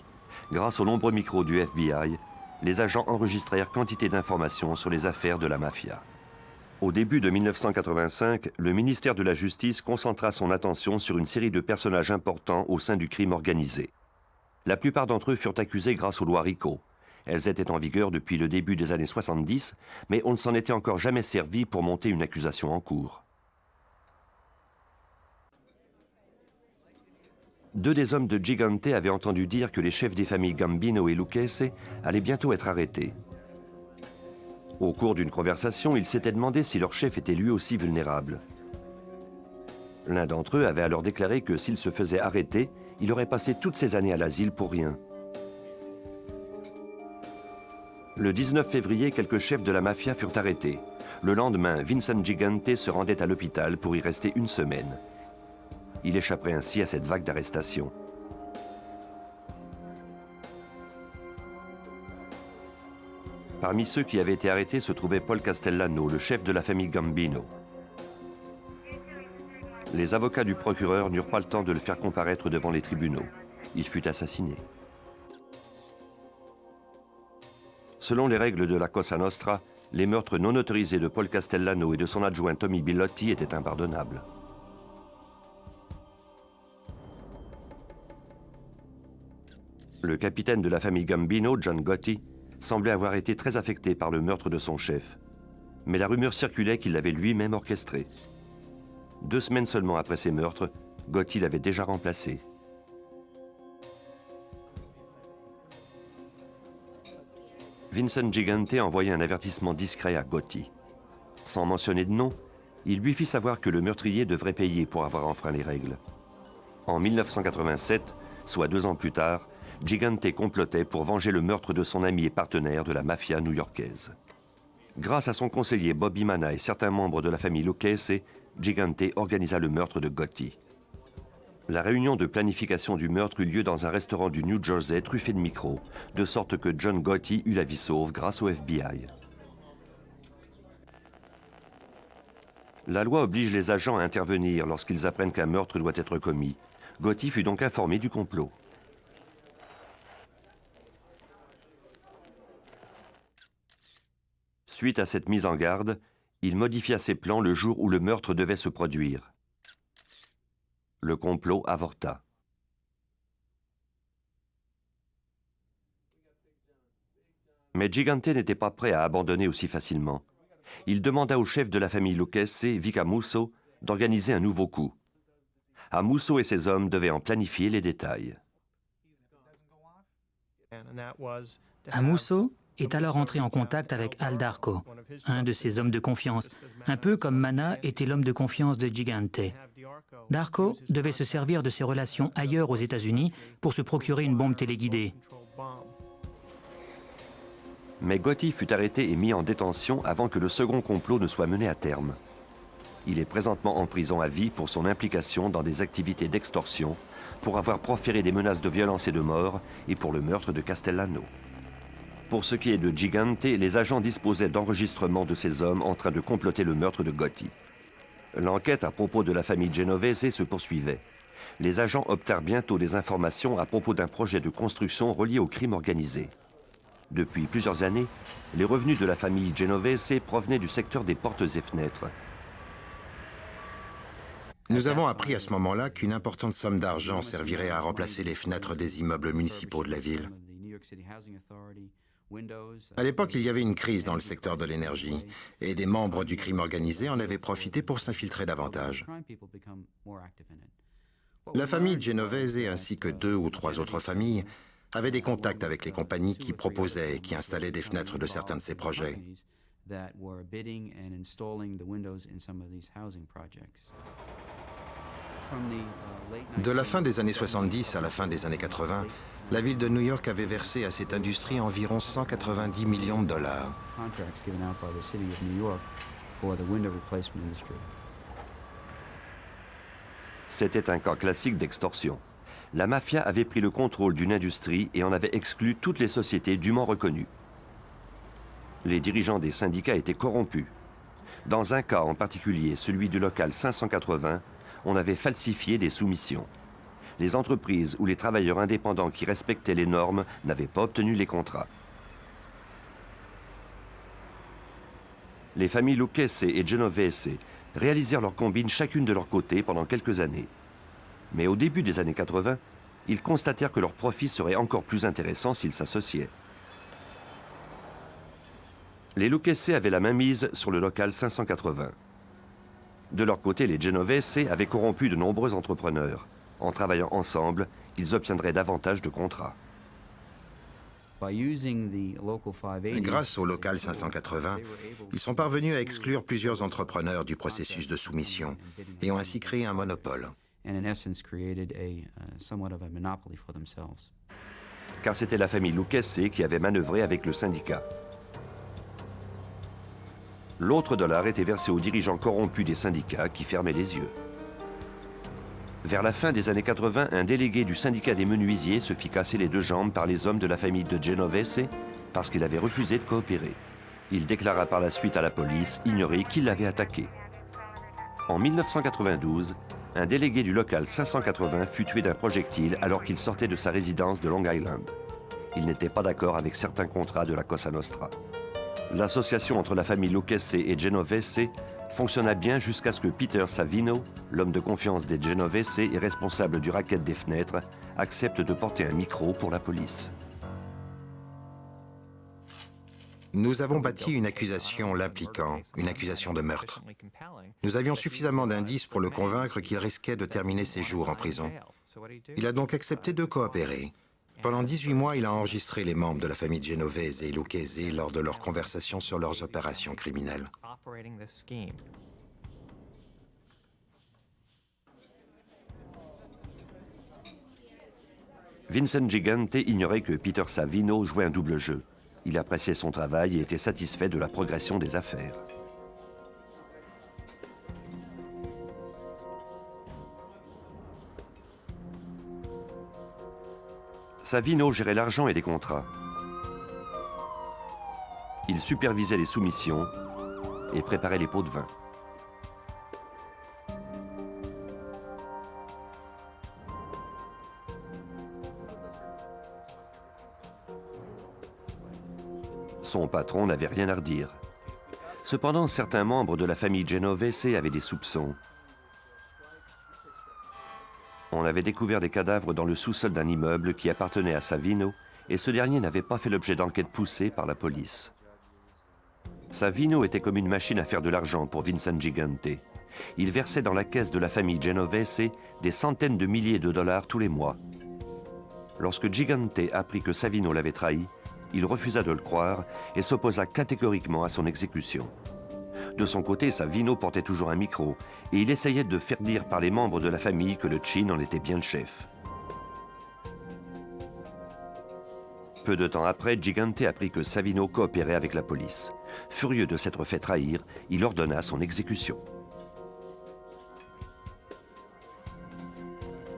Grâce aux nombreux micros du FBI, les agents enregistrèrent quantité d'informations sur les affaires de la mafia. Au début de 1985, le ministère de la Justice concentra son attention sur une série de personnages importants au sein du crime organisé. La plupart d'entre eux furent accusés grâce aux lois RICO. Elles étaient en vigueur depuis le début des années 70, mais on ne s'en était encore jamais servi pour monter une accusation en cours. Deux des hommes de Gigante avaient entendu dire que les chefs des familles Gambino et Lucchese allaient bientôt être arrêtés. Au cours d'une conversation, ils s'étaient demandé si leur chef était lui aussi vulnérable. L'un d'entre eux avait alors déclaré que s'il se faisait arrêter, il aurait passé toutes ces années à l'asile pour rien. Le 19 février, quelques chefs de la mafia furent arrêtés. Le lendemain, Vincent Gigante se rendait à l'hôpital pour y rester une semaine. Il échapperait ainsi à cette vague d'arrestations. Parmi ceux qui avaient été arrêtés se trouvait Paul Castellano, le chef de la famille Gambino. Les avocats du procureur n'eurent pas le temps de le faire comparaître devant les tribunaux. Il fut assassiné. Selon les règles de la Cosa Nostra, les meurtres non autorisés de Paul Castellano et de son adjoint Tommy Bilotti étaient impardonnables. Le capitaine de la famille Gambino, John Gotti, semblait avoir été très affecté par le meurtre de son chef. Mais la rumeur circulait qu'il l'avait lui-même orchestré. 2 semaines seulement après ces meurtres, Gotti l'avait déjà remplacé. Vincent Gigante envoya un avertissement discret à Gotti. Sans mentionner de nom, il lui fit savoir que le meurtrier devrait payer pour avoir enfreint les règles. En 1987, soit 2 ans plus tard, Gigante complotait pour venger le meurtre de son ami et partenaire de la mafia new-yorkaise. Grâce à son conseiller Bobby Manna et certains membres de la famille Lucchese, Gigante organisa le meurtre de Gotti. La réunion de planification du meurtre eut lieu dans un restaurant du New Jersey truffé de micros, de sorte que John Gotti eut la vie sauve grâce au FBI. La loi oblige les agents à intervenir lorsqu'ils apprennent qu'un meurtre doit être commis. Gotti fut donc informé du complot. Suite à cette mise en garde, il modifia ses plans le jour où le meurtre devait se produire. Le complot avorta. Mais Gigante n'était pas prêt à abandonner aussi facilement. Il demanda au chef de la famille Lucchese, Vic Amuso, d'organiser un nouveau coup. Amuso et ses hommes devaient en planifier les détails. Amuso est alors entré en contact avec Al Darco, un de ses hommes de confiance, un peu comme Mana était l'homme de confiance de Gigante. Darco devait se servir de ses relations ailleurs aux États-Unis pour se procurer une bombe téléguidée. Mais Gotti fut arrêté et mis en détention avant que le second complot ne soit mené à terme. Il est présentement en prison à vie pour son implication dans des activités d'extorsion, pour avoir proféré des menaces de violence et de mort et pour le meurtre de Castellano. Pour ce qui est de Gigante, les agents disposaient d'enregistrements de ces hommes en train de comploter le meurtre de Gotti. L'enquête à propos de la famille Genovese se poursuivait. Les agents obtinrent bientôt des informations à propos d'un projet de construction relié au crime organisé. Depuis plusieurs années, les revenus de la famille Genovese provenaient du secteur des portes et fenêtres. Nous avons appris à ce moment-là qu'une importante somme d'argent servirait à remplacer les fenêtres des immeubles municipaux de la ville. À l'époque, il y avait une crise dans le secteur de l'énergie et des membres du crime organisé en avaient profité pour s'infiltrer davantage. La famille Genovese ainsi que 2 ou 3 autres familles avaient des contacts avec les compagnies qui proposaient et qui installaient des fenêtres de certains de ces projets. De la fin des années 70 à la fin des années 80, la ville de New York avait versé à cette industrie environ 190 millions de dollars. C'était un cas classique d'extorsion. La mafia avait pris le contrôle d'une industrie et en avait exclu toutes les sociétés dûment reconnues. Les dirigeants des syndicats étaient corrompus. Dans un cas en particulier, celui du local 580, on avait falsifié des soumissions. Les entreprises ou les travailleurs indépendants qui respectaient les normes n'avaient pas obtenu les contrats. Les familles Lucchese et Genovese réalisèrent leur combine chacune de leur côté pendant quelques années. Mais au début des années 80, ils constatèrent que leur profit serait encore plus intéressant s'ils s'associaient. Les Lucchese avaient la main mise sur le local 580. De leur côté, les Genovese avaient corrompu de nombreux entrepreneurs. En travaillant ensemble, ils obtiendraient davantage de contrats. Grâce au local 580, ils sont parvenus à exclure plusieurs entrepreneurs du processus de soumission et ont ainsi créé un monopole. Car c'était la famille Lucchese qui avait manœuvré avec le syndicat. L'autre dollar était versé aux dirigeants corrompus des syndicats qui fermaient les yeux. Vers la fin des années 80, un délégué du syndicat des menuisiers se fit casser les 2 jambes par les hommes de la famille de Genovese parce qu'il avait refusé de coopérer. Il déclara par la suite à la police ignorer qui l'avait attaqué. En 1992, un délégué du local 580 fut tué d'un projectile alors qu'il sortait de sa résidence de Long Island. Il n'était pas d'accord avec certains contrats de la Cosa Nostra. L'association entre la famille Lucchese et Genovese fonctionna bien jusqu'à ce que Peter Savino, l'homme de confiance des Genovese et responsable du racket des fenêtres, accepte de porter un micro pour la police. Nous avons bâti une accusation l'impliquant, une accusation de meurtre. Nous avions suffisamment d'indices pour le convaincre qu'il risquait de terminer ses jours en prison. Il a donc accepté de coopérer. Pendant 18 mois, il a enregistré les membres de la famille Genovese et Lucchese lors de leurs conversations sur leurs opérations criminelles. Vincent Gigante ignorait que Peter Savino jouait un double jeu. Il appréciait son travail et était satisfait de la progression des affaires. Savino gérait l'argent et les contrats. Il supervisait les soumissions et préparait les pots de vin. Son patron n'avait rien à redire. Cependant, certains membres de la famille Genovese avaient des soupçons. On avait découvert des cadavres dans le sous-sol d'un immeuble qui appartenait à Savino et ce dernier n'avait pas fait l'objet d'enquêtes poussées par la police. Savino était comme une machine à faire de l'argent pour Vincent Gigante. Il versait dans la caisse de la famille Genovese des centaines de milliers de dollars tous les mois. Lorsque Gigante apprit que Savino l'avait trahi, il refusa de le croire et s'opposa catégoriquement à son exécution. De son côté, Savino portait toujours un micro et il essayait de faire dire par les membres de la famille que le Chin en était bien le chef. Peu de temps après, Gigante apprit que Savino coopérait avec la police. Furieux de s'être fait trahir, il ordonna son exécution.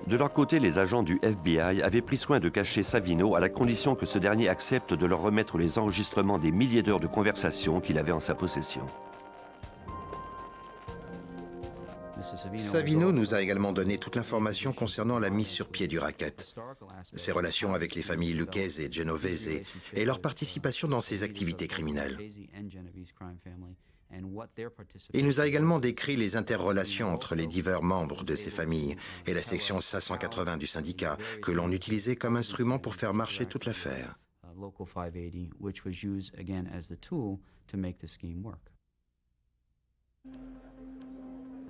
De leur côté, les agents du FBI avaient pris soin de cacher Savino à la condition que ce dernier accepte de leur remettre les enregistrements des milliers d'heures de conversation qu'il avait en sa possession. Savino nous a également donné toute l'information concernant la mise sur pied du racket, ses relations avec les familles Lucchese et Genovese et leur participation dans ces activités criminelles. Il nous a également décrit les interrelations entre les divers membres de ces familles et la section 580 du syndicat que l'on utilisait comme instrument pour faire marcher toute l'affaire.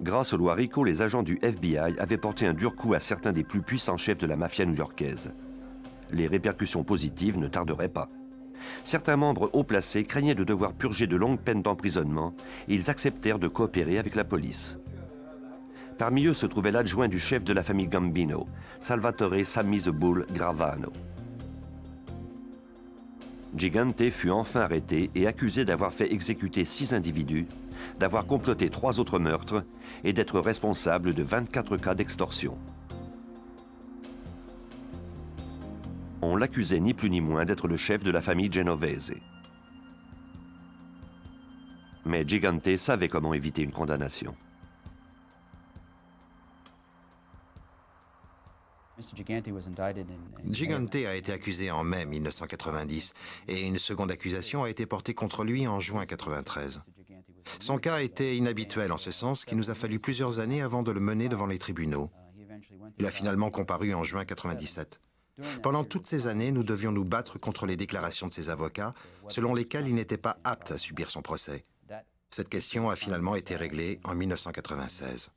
Grâce aux lois RICO, les agents du FBI avaient porté un dur coup à certains des plus puissants chefs de la mafia new-yorkaise. Les répercussions positives ne tarderaient pas. Certains membres haut placés craignaient de devoir purger de longues peines d'emprisonnement et ils acceptèrent de coopérer avec la police. Parmi eux se trouvait l'adjoint du chef de la famille Gambino, Salvatore Sammy the Bull Gravano. Gigante fut enfin arrêté et accusé d'avoir fait exécuter 6 individus, d'avoir comploté 3 autres meurtres et d'être responsable de 24 cas d'extorsion. On l'accusait ni plus ni moins d'être le chef de la famille Genovese. Mais Gigante savait comment éviter une condamnation. Gigante a été accusé en mai 1990 et une seconde accusation a été portée contre lui en juin 1993. Son cas était inhabituel en ce sens qu'il nous a fallu plusieurs années avant de le mener devant les tribunaux. Il a finalement comparu en juin 1997. Pendant toutes ces années, nous devions nous battre contre les déclarations de ses avocats, selon lesquelles il n'était pas apte à subir son procès. Cette question a finalement été réglée en 1996.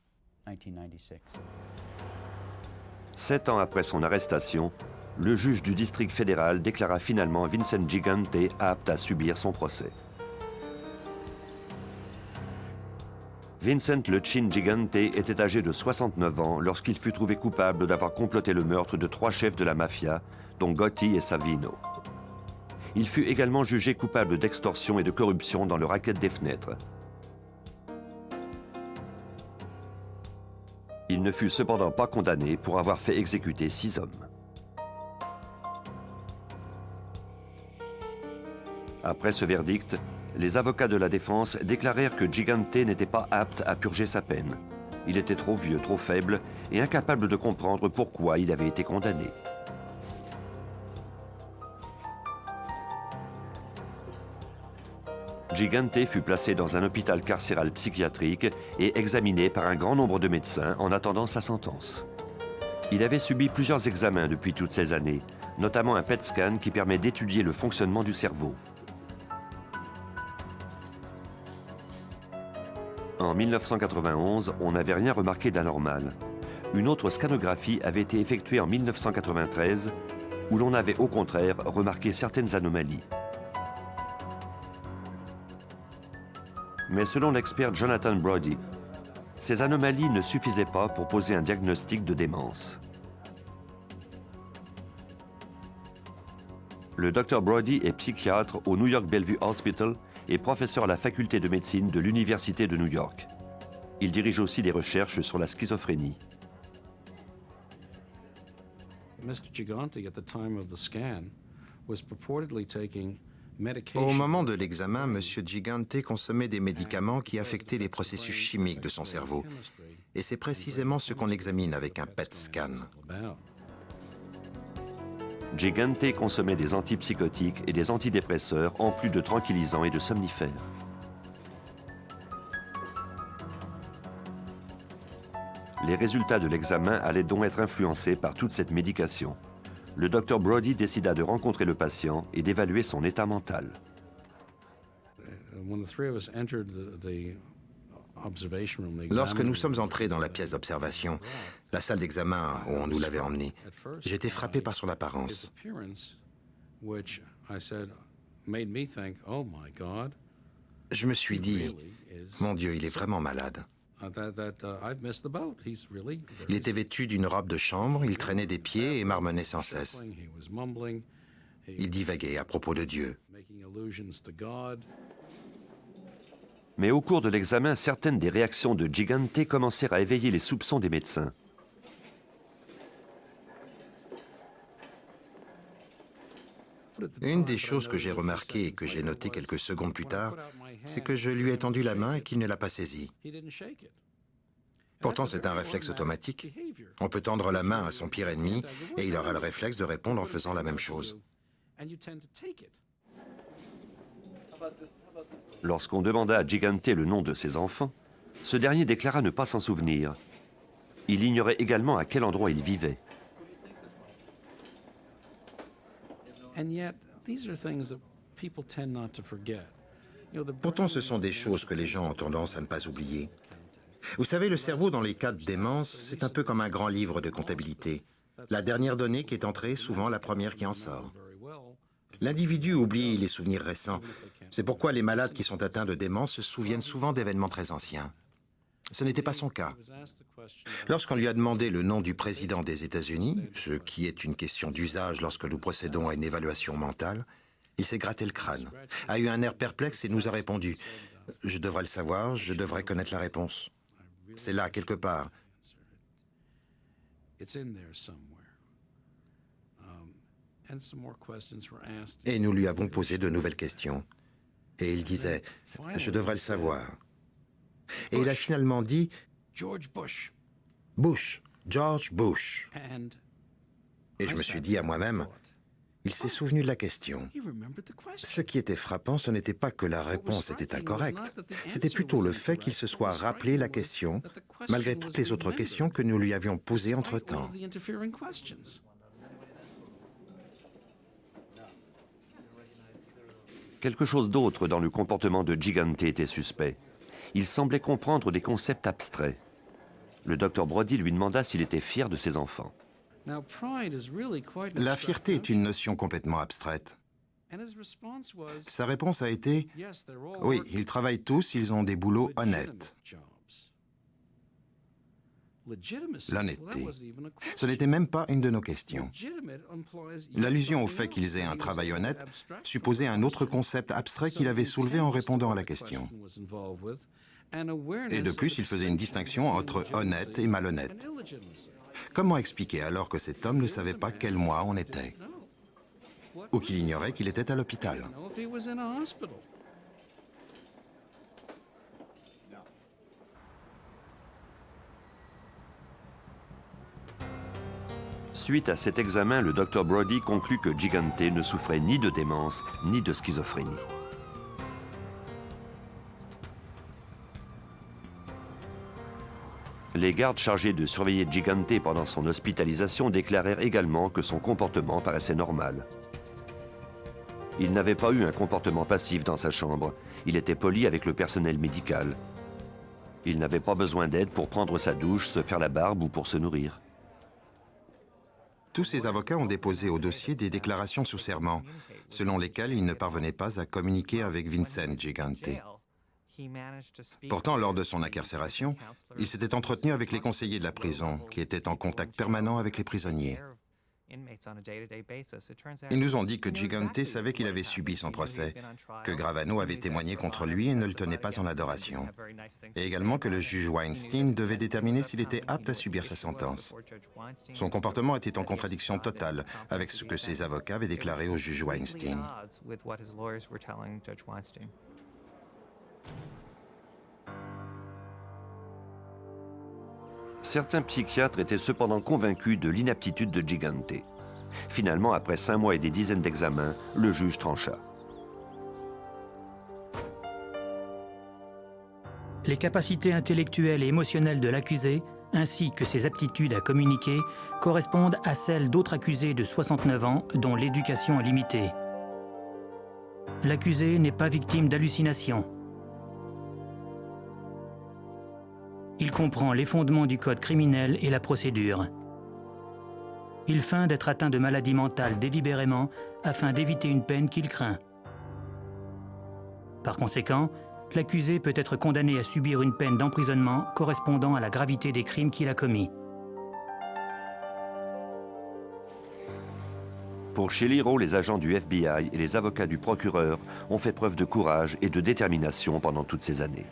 7 ans après son arrestation, le juge du district fédéral déclara finalement Vincent Gigante apte à subir son procès. Vincent le Chin Gigante était âgé de 69 ans lorsqu'il fut trouvé coupable d'avoir comploté le meurtre de 3 chefs de la mafia, dont Gotti et Savino. Il fut également jugé coupable d'extorsion et de corruption dans le racket des fenêtres. Il ne fut cependant pas condamné pour avoir fait exécuter 6 hommes. Après ce verdict, les avocats de la défense déclarèrent que Gigante n'était pas apte à purger sa peine. Il était trop vieux, trop faible et incapable de comprendre pourquoi il avait été condamné. Gigante fut placé dans un hôpital carcéral psychiatrique et examiné par un grand nombre de médecins en attendant sa sentence. Il avait subi plusieurs examens depuis toutes ces années, notamment un PET scan qui permet d'étudier le fonctionnement du cerveau. En 1991, on n'avait rien remarqué d'anormal. Une autre scanographie avait été effectuée en 1993, où l'on avait au contraire remarqué certaines anomalies. Mais selon l'expert Jonathan Brody, ces anomalies ne suffisaient pas pour poser un diagnostic de démence. Le Dr Brody est psychiatre au New York Bellevue Hospital et professeur à la faculté de médecine de l'Université de New York. Il dirige aussi des recherches sur la schizophrénie. Au moment de l'examen, M. Gigante consommait des médicaments qui affectaient les processus chimiques de son cerveau. Et c'est précisément ce qu'on examine avec un PET scan. Gigante consommait des antipsychotiques et des antidépresseurs en plus de tranquillisants et de somnifères. Les résultats de l'examen allaient donc être influencés par toute cette médication. le docteur Brody décida de rencontrer le patient et d'évaluer son état mental. Lorsque nous sommes entrés dans la pièce d'observation, la salle d'examen où on nous l'avait emmené, j'étais frappé par son apparence. Je me suis dit, mon Dieu, il est vraiment malade. Il était vêtu d'une robe de chambre, il traînait des pieds et marmonnait sans cesse. Il divaguait à propos de Dieu. Mais au cours de l'examen, certaines des réactions de Gigante commencèrent à éveiller les soupçons des médecins. Une des choses que j'ai remarquées et que j'ai notées quelques secondes plus tard, c'est que je lui ai tendu la main et qu'il ne l'a pas saisie. Pourtant, c'est un réflexe automatique. On peut tendre la main à son pire ennemi et il aura le réflexe de répondre en faisant la même chose. Lorsqu'on demanda à Gigante le nom de ses enfants, ce dernier déclara ne pas s'en souvenir. Il ignorait également à quel endroit il vivait. Pourtant, ce sont des choses que les gens ont tendance à ne pas oublier. Vous savez, le cerveau dans les cas de démence, c'est un peu comme un grand livre de comptabilité. La dernière donnée qui est entrée est souvent la première qui en sort. L'individu oublie les souvenirs récents. C'est pourquoi les malades qui sont atteints de démence se souviennent souvent d'événements très anciens. Ce n'était pas son cas. Lorsqu'on lui a demandé le nom du président des États-Unis, ce qui est une question d'usage lorsque nous procédons à une évaluation mentale, il s'est gratté le crâne, a eu un air perplexe et nous a répondu « Je devrais le savoir, je devrais connaître la réponse. C'est là, quelque part. » Et nous lui avons posé de nouvelles questions. Et il disait « Je devrais le savoir. » Et il a finalement dit « Bush, George Bush. » Et je me suis dit à moi-même, il s'est souvenu de la question. Ce qui était frappant, ce n'était pas que la réponse était incorrecte, c'était plutôt le fait qu'il se soit rappelé la question, malgré toutes les autres questions que nous lui avions posées entre-temps. Quelque chose d'autre dans le comportement de Gigante était suspect. Il semblait comprendre des concepts abstraits. Le docteur Brody lui demanda s'il était fier de ses enfants. La fierté est une notion complètement abstraite. Sa réponse a été « Oui, ils travaillent tous, ils ont des boulots honnêtes. » L'honnêteté, ce n'était même pas une de nos questions. L'allusion au fait qu'ils aient un travail honnête supposait un autre concept abstrait qu'il avait soulevé en répondant à la question. Et de plus, il faisait une distinction entre honnête et malhonnête. Comment expliquer alors que cet homme ne savait pas quel mois on était? Ou qu'il ignorait qu'il était à l'hôpital? Suite à cet examen, le docteur Brody conclut que Gigante ne souffrait ni de démence ni de schizophrénie. Les gardes chargés de surveiller Gigante pendant son hospitalisation déclarèrent également que son comportement paraissait normal. Il n'avait pas eu un comportement passif dans sa chambre. Il était poli avec le personnel médical. Il n'avait pas besoin d'aide pour prendre sa douche, se faire la barbe ou pour se nourrir. Tous ces avocats ont déposé au dossier des déclarations sous serment, selon lesquelles ils ne parvenaient pas à communiquer avec Vincent Gigante. Pourtant, lors de son incarcération, il s'était entretenu avec les conseillers de la prison, qui étaient en contact permanent avec les prisonniers. Ils nous ont dit que Gigante savait qu'il avait subi son procès, que Gravano avait témoigné contre lui et ne le tenait pas en adoration, et également que le juge Weinstein devait déterminer s'il était apte à subir sa sentence. Son comportement était en contradiction totale avec ce que ses avocats avaient déclaré au juge Weinstein. Certains psychiatres étaient cependant convaincus de l'inaptitude de Gigante. Finalement, après 5 mois et des dizaines d'examens, le juge trancha. Les capacités intellectuelles et émotionnelles de l'accusé ainsi que ses aptitudes à communiquer, correspondent à celles d'autres accusés de 69 ans dont l'éducation est limitée. L'accusé n'est pas victime d'hallucinations. Il comprend les fondements du code criminel et la procédure. Il feint d'être atteint de maladie mentale délibérément afin d'éviter une peine qu'il craint. Par conséquent, l'accusé peut être condamné à subir une peine d'emprisonnement correspondant à la gravité des crimes qu'il a commis. Pour Sheliro, les agents du FBI et les avocats du procureur ont fait preuve de courage et de détermination pendant toutes ces années.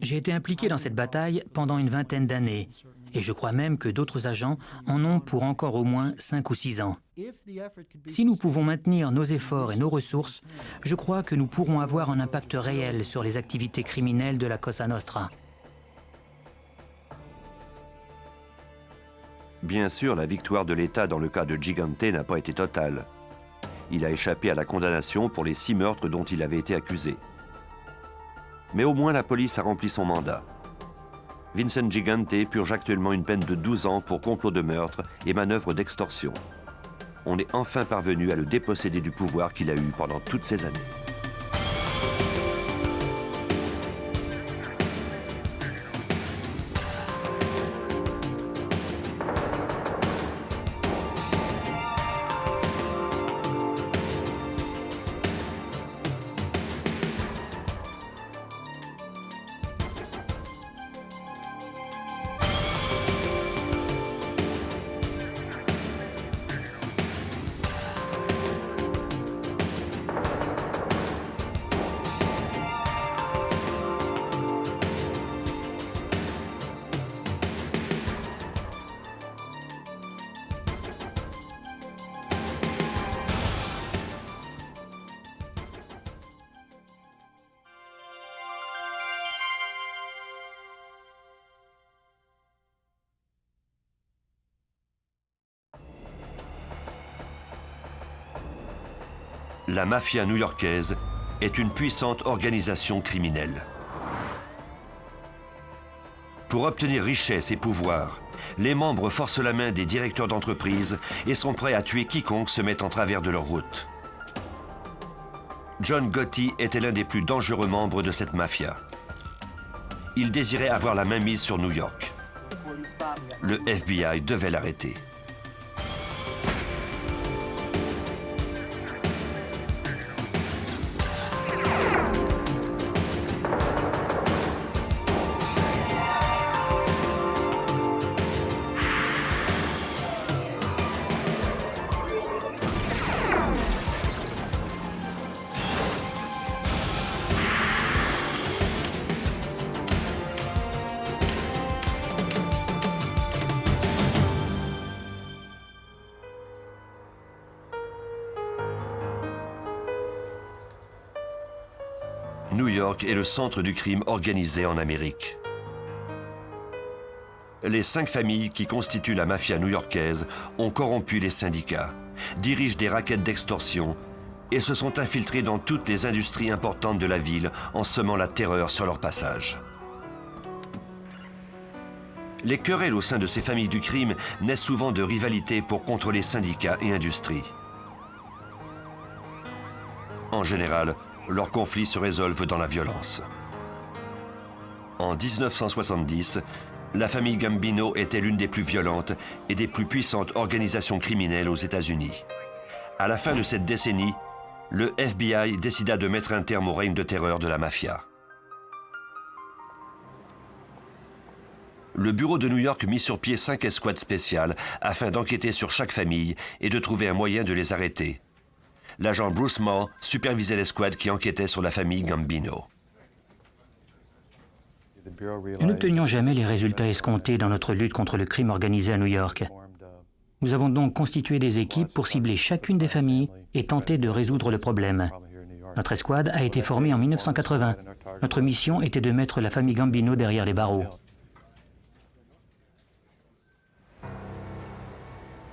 J'ai été impliqué dans cette bataille pendant une vingtaine d'années, et je crois même que d'autres agents en ont pour encore au moins 5 ou 6 ans. Si nous pouvons maintenir nos efforts et nos ressources, je crois que nous pourrons avoir un impact réel sur les activités criminelles de la Cosa Nostra. Bien sûr, la victoire de l'État dans le cas de Gigante n'a pas été totale. Il a échappé à la condamnation pour les 6 meurtres dont il avait été accusé. Mais au moins la police a rempli son mandat. Vincent Gigante purge actuellement une peine de 12 ans pour complot de meurtre et manœuvre d'extorsion. On est enfin parvenu à le déposséder du pouvoir qu'il a eu pendant toutes ces années. La mafia new-yorkaise est une puissante organisation criminelle. Pour obtenir richesse et pouvoir, les membres forcent la main des directeurs d'entreprise et sont prêts à tuer quiconque se met en travers de leur route. John Gotti était l'un des plus dangereux membres de cette mafia. Il désirait avoir la main mise sur New York. Le FBI devait l'arrêter. New York est le centre du crime organisé en Amérique. Les 5 familles qui constituent la mafia new-yorkaise ont corrompu les syndicats, dirigent des rackets d'extorsion et se sont infiltrés dans toutes les industries importantes de la ville en semant la terreur sur leur passage. Les querelles au sein de ces familles du crime naissent souvent de rivalités pour contrôler syndicats et industries. En général, leurs conflits se résolvent dans la violence. En 1970, la famille Gambino était l'une des plus violentes et des plus puissantes organisations criminelles aux États-Unis. À la fin de cette décennie, le FBI décida de mettre un terme au règne de terreur de la mafia. Le bureau de New York mit sur pied 5 escouades spéciales afin d'enquêter sur chaque famille et de trouver un moyen de les arrêter. L'agent Bruce Moore supervisait l'escouade qui enquêtait sur la famille Gambino. Nous n'obtenions jamais les résultats escomptés dans notre lutte contre le crime organisé à New York. Nous avons donc constitué des équipes pour cibler chacune des familles et tenter de résoudre le problème. Notre escouade a été formée en 1980. Notre mission était de mettre la famille Gambino derrière les barreaux.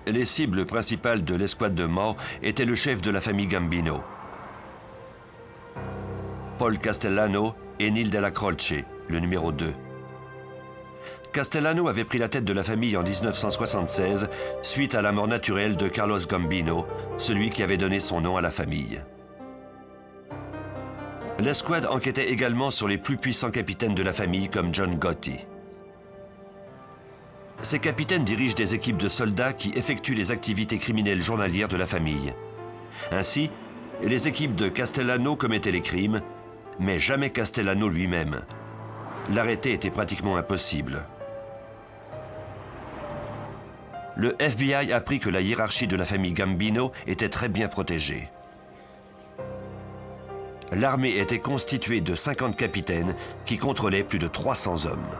Les cibles principales de l'escouade de Moore étaient le chef de la famille Gambino, Paul Castellano et Neil Della Croce, le numéro 2. Castellano avait pris la tête de la famille en 1976 suite à la mort naturelle de Carlos Gambino, celui qui avait donné son nom à la famille. L'escouade enquêtait également sur les plus puissants capitaines de la famille comme John Gotti. Ces capitaines dirigent des équipes de soldats qui effectuent les activités criminelles journalières de la famille. Ainsi, les équipes de Castellano commettaient les crimes, mais jamais Castellano lui-même. L'arrêter était pratiquement impossible. Le FBI apprit que la hiérarchie de la famille Gambino était très bien protégée. L'armée était constituée de 50 capitaines qui contrôlaient plus de 300 hommes.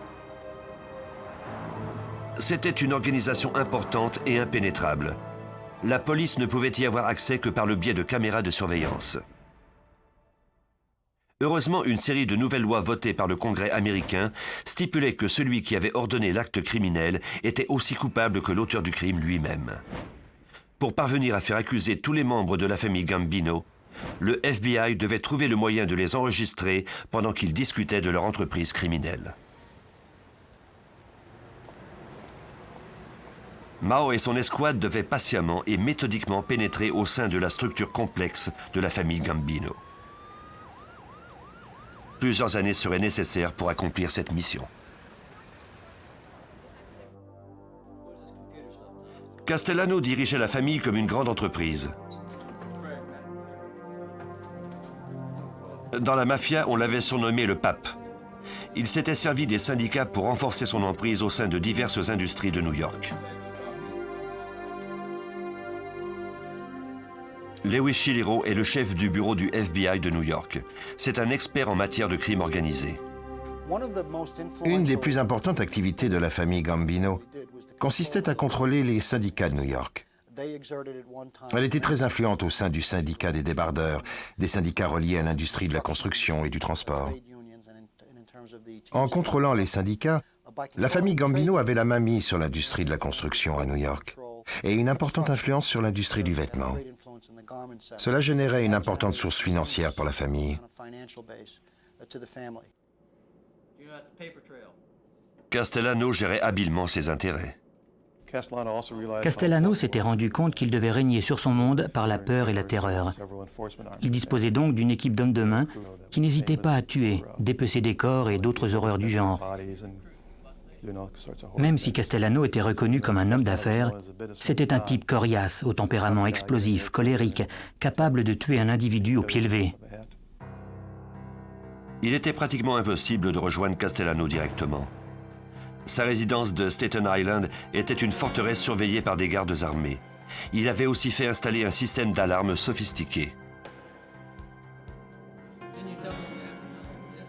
C'était une organisation importante et impénétrable. La police ne pouvait y avoir accès que par le biais de caméras de surveillance. Heureusement, une série de nouvelles lois votées par le Congrès américain stipulait que celui qui avait ordonné l'acte criminel était aussi coupable que l'auteur du crime lui-même. Pour parvenir à faire accuser tous les membres de la famille Gambino, le FBI devait trouver le moyen de les enregistrer pendant qu'ils discutaient de leur entreprise criminelle. Mao et son escouade devaient patiemment et méthodiquement pénétrer au sein de la structure complexe de la famille Gambino. Plusieurs années seraient nécessaires pour accomplir cette mission. Castellano dirigeait la famille comme une grande entreprise. Dans la mafia, on l'avait surnommé le pape. Il s'était servi des syndicats pour renforcer son emprise au sein de diverses industries de New York. Lewis Chiliro est le chef du bureau du FBI de New York. C'est un expert en matière de crime organisé. Une des plus importantes activités de la famille Gambino consistait à contrôler les syndicats de New York. Elle était très influente au sein du syndicat des débardeurs, des syndicats reliés à l'industrie de la construction et du transport. En contrôlant les syndicats, la famille Gambino avait la main mise sur l'industrie de la construction à New York et une importante influence sur l'industrie du vêtement. Cela générait une importante source financière pour la famille. Castellano gérait habilement ses intérêts. Castellano s'était rendu compte qu'il devait régner sur son monde par la peur et la terreur. Il disposait donc d'une équipe d'hommes de main qui n'hésitait pas à tuer, dépecer des corps et d'autres horreurs du genre. Même si Castellano était reconnu comme un homme d'affaires, c'était un type coriace, au tempérament explosif, colérique, capable de tuer un individu au pied levé. Il était pratiquement impossible de rejoindre Castellano directement. Sa résidence de Staten Island était une forteresse surveillée par des gardes armés. Il avait aussi fait installer un système d'alarme sophistiqué.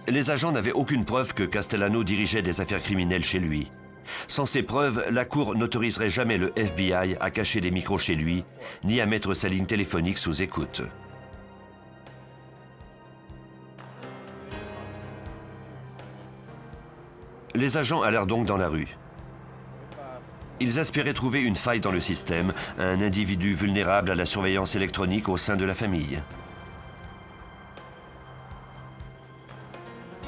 Les agents n'avaient aucune preuve que Castellano dirigeait des affaires criminelles chez lui. Sans ces preuves, la Cour n'autoriserait jamais le FBI à cacher des micros chez lui, ni à mettre sa ligne téléphonique sous écoute. Les agents allèrent donc dans la rue. Ils espéraient trouver une faille dans le système, un individu vulnérable à la surveillance électronique au sein de la famille.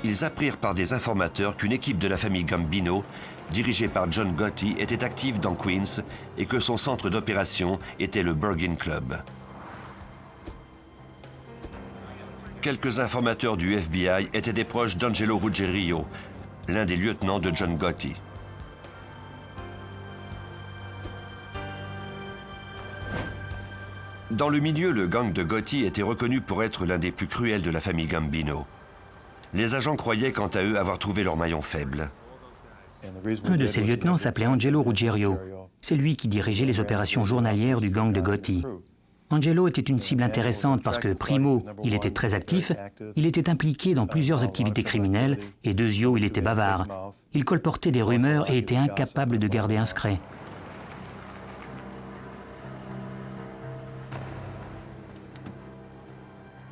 Ils apprirent par des informateurs qu'une équipe de la famille Gambino, dirigée par John Gotti, était active dans Queens et que son centre d'opération était le Bergin Club. Quelques informateurs du FBI étaient des proches d'Angelo Ruggiero, l'un des lieutenants de John Gotti. Dans le milieu, le gang de Gotti était reconnu pour être l'un des plus cruels de la famille Gambino. Les agents croyaient quant à eux avoir trouvé leur maillon faible. Un de ses lieutenants s'appelait Angelo Ruggiero. C'est lui qui dirigeait les opérations journalières du gang de Gotti. Angelo était une cible intéressante parce que, primo, il était très actif, il était impliqué dans plusieurs activités criminelles, et deuxio, il était bavard. Il colportait des rumeurs et était incapable de garder un secret.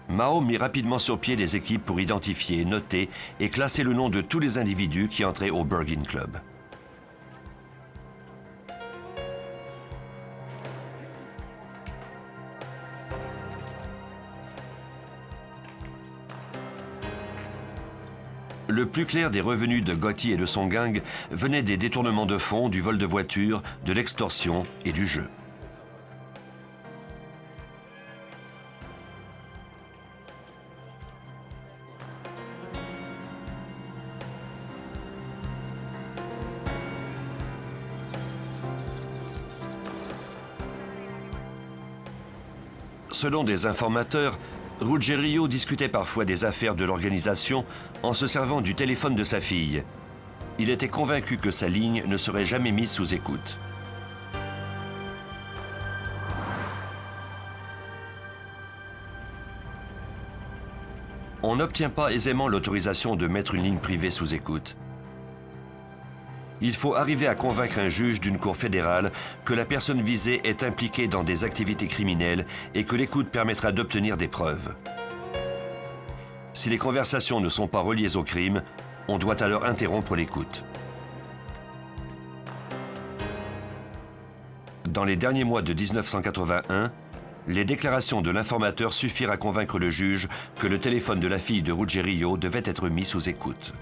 Mao mit rapidement sur pied des équipes pour identifier, noter et classer le nom de tous les individus qui entraient au Bergin Club. Le plus clair des revenus de Gotti et de son gang venait des détournements de fonds, du vol de voitures, de l'extorsion et du jeu. Selon des informateurs, Ruggiero discutait parfois des affaires de l'organisation en se servant du téléphone de sa fille. Il était convaincu que sa ligne ne serait jamais mise sous écoute. On n'obtient pas aisément l'autorisation de mettre une ligne privée sous écoute. Il faut arriver à convaincre un juge d'une cour fédérale que la personne visée est impliquée dans des activités criminelles et que l'écoute permettra d'obtenir des preuves. Si les conversations ne sont pas reliées au crime, on doit alors interrompre l'écoute. Dans les derniers mois de 1981, les déclarations de l'informateur suffirent à convaincre le juge que le téléphone de la fille de Ruggiero devait être mis sous écoute.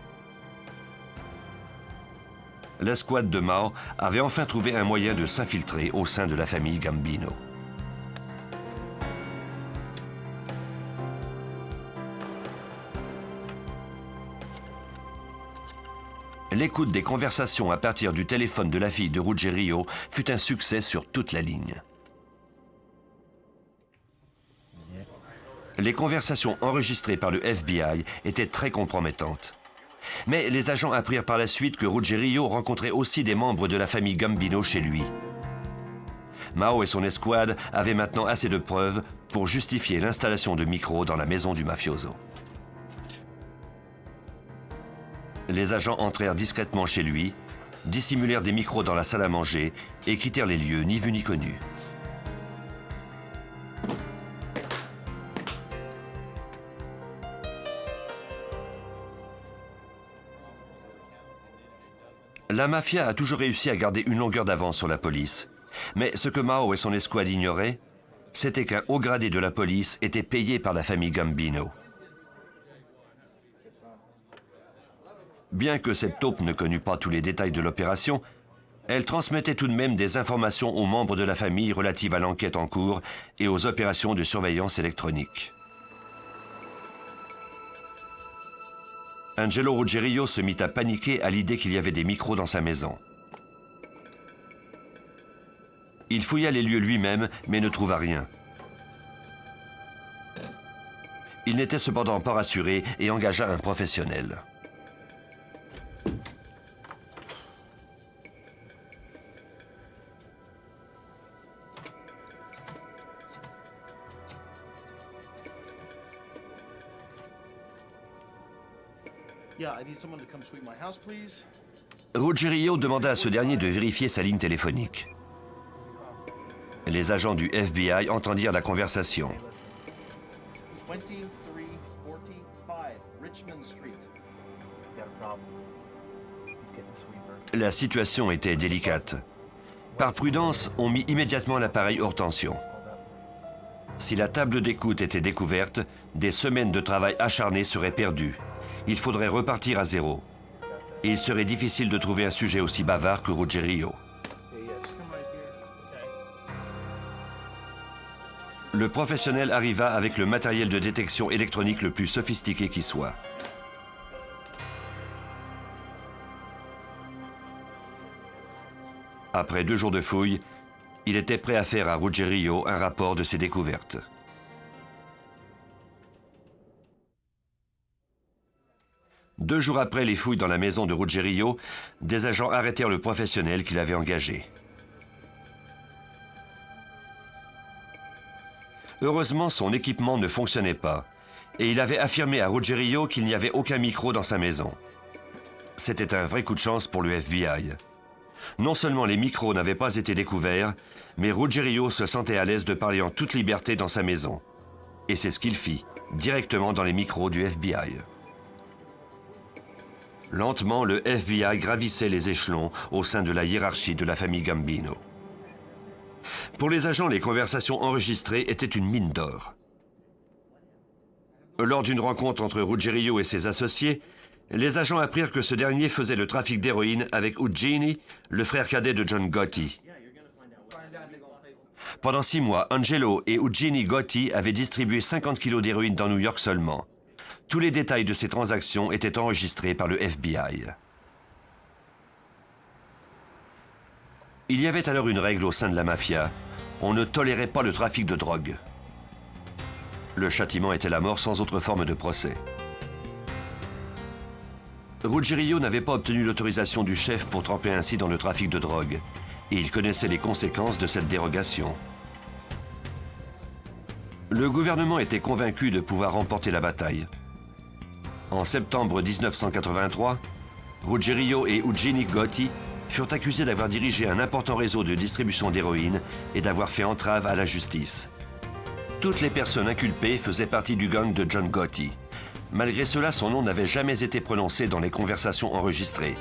L'escouade de Mao avait enfin trouvé un moyen de s'infiltrer au sein de la famille Gambino. L'écoute des conversations à partir du téléphone de la fille de Ruggiero fut un succès sur toute la ligne. Les conversations enregistrées par le FBI étaient très compromettantes. Mais les agents apprirent par la suite que Ruggiero rencontrait aussi des membres de la famille Gambino chez lui. Mao et son escouade avaient maintenant assez de preuves pour justifier l'installation de micros dans la maison du mafioso. Les agents entrèrent discrètement chez lui, dissimulèrent des micros dans la salle à manger et quittèrent les lieux ni vus ni connus. La mafia a toujours réussi à garder une longueur d'avance sur la police. Mais ce que Mao et son escouade ignoraient, c'était qu'un haut gradé de la police était payé par la famille Gambino. Bien que cette taupe ne connût pas tous les détails de l'opération, elle transmettait tout de même des informations aux membres de la famille relatives à l'enquête en cours et aux opérations de surveillance électronique. Angelo Ruggiero se mit à paniquer à l'idée qu'il y avait des micros dans sa maison. Il fouilla les lieux lui-même, mais ne trouva rien. Il n'était cependant pas rassuré et engagea un professionnel. Ruggiero demanda à ce dernier de vérifier sa ligne téléphonique. Les agents du FBI entendirent la conversation. La situation était délicate. Par prudence, on mit immédiatement l'appareil hors tension. Si la table d'écoute était découverte, des semaines de travail acharné seraient perdues. Il faudrait repartir à zéro. Et il serait difficile de trouver un sujet aussi bavard que Ruggiero. Le professionnel arriva avec le matériel de détection électronique le plus sophistiqué qui soit. Après 2 jours de fouilles, il était prêt à faire à Ruggiero un rapport de ses découvertes. Deux jours après les fouilles dans la maison de Ruggiero, des agents arrêtèrent le professionnel qu'il avait engagé. Heureusement, son équipement ne fonctionnait pas et il avait affirmé à Ruggiero qu'il n'y avait aucun micro dans sa maison. C'était un vrai coup de chance pour le FBI. Non seulement les micros n'avaient pas été découverts, mais Ruggiero se sentait à l'aise de parler en toute liberté dans sa maison. Et c'est ce qu'il fit, directement dans les micros du FBI. Lentement, le FBI gravissait les échelons au sein de la hiérarchie de la famille Gambino. Pour les agents, les conversations enregistrées étaient une mine d'or. Lors d'une rencontre entre Ruggiero et ses associés, Les agents apprirent que ce dernier faisait le trafic d'héroïne avec Eugenie, le frère cadet de John Gotti. Pendant 6 mois, Angelo et Eugenie Gotti avaient distribué 50 kilos d'héroïne dans New York seulement. Tous les détails de ces transactions étaient enregistrés par le FBI. Il y avait alors une règle au sein de la mafia. On ne tolérait pas le trafic de drogue. Le châtiment était la mort sans autre forme de procès. Ruggiero n'avait pas obtenu l'autorisation du chef pour tremper ainsi dans le trafic de drogue, et il connaissait les conséquences de cette dérogation. Le gouvernement était convaincu de pouvoir remporter la bataille. En septembre 1983, Ruggiero et Eugenie Gotti furent accusés d'avoir dirigé un important réseau de distribution d'héroïne et d'avoir fait entrave à la justice. Toutes les personnes inculpées faisaient partie du gang de John Gotti. Malgré cela, son nom n'avait jamais été prononcé dans les conversations enregistrées.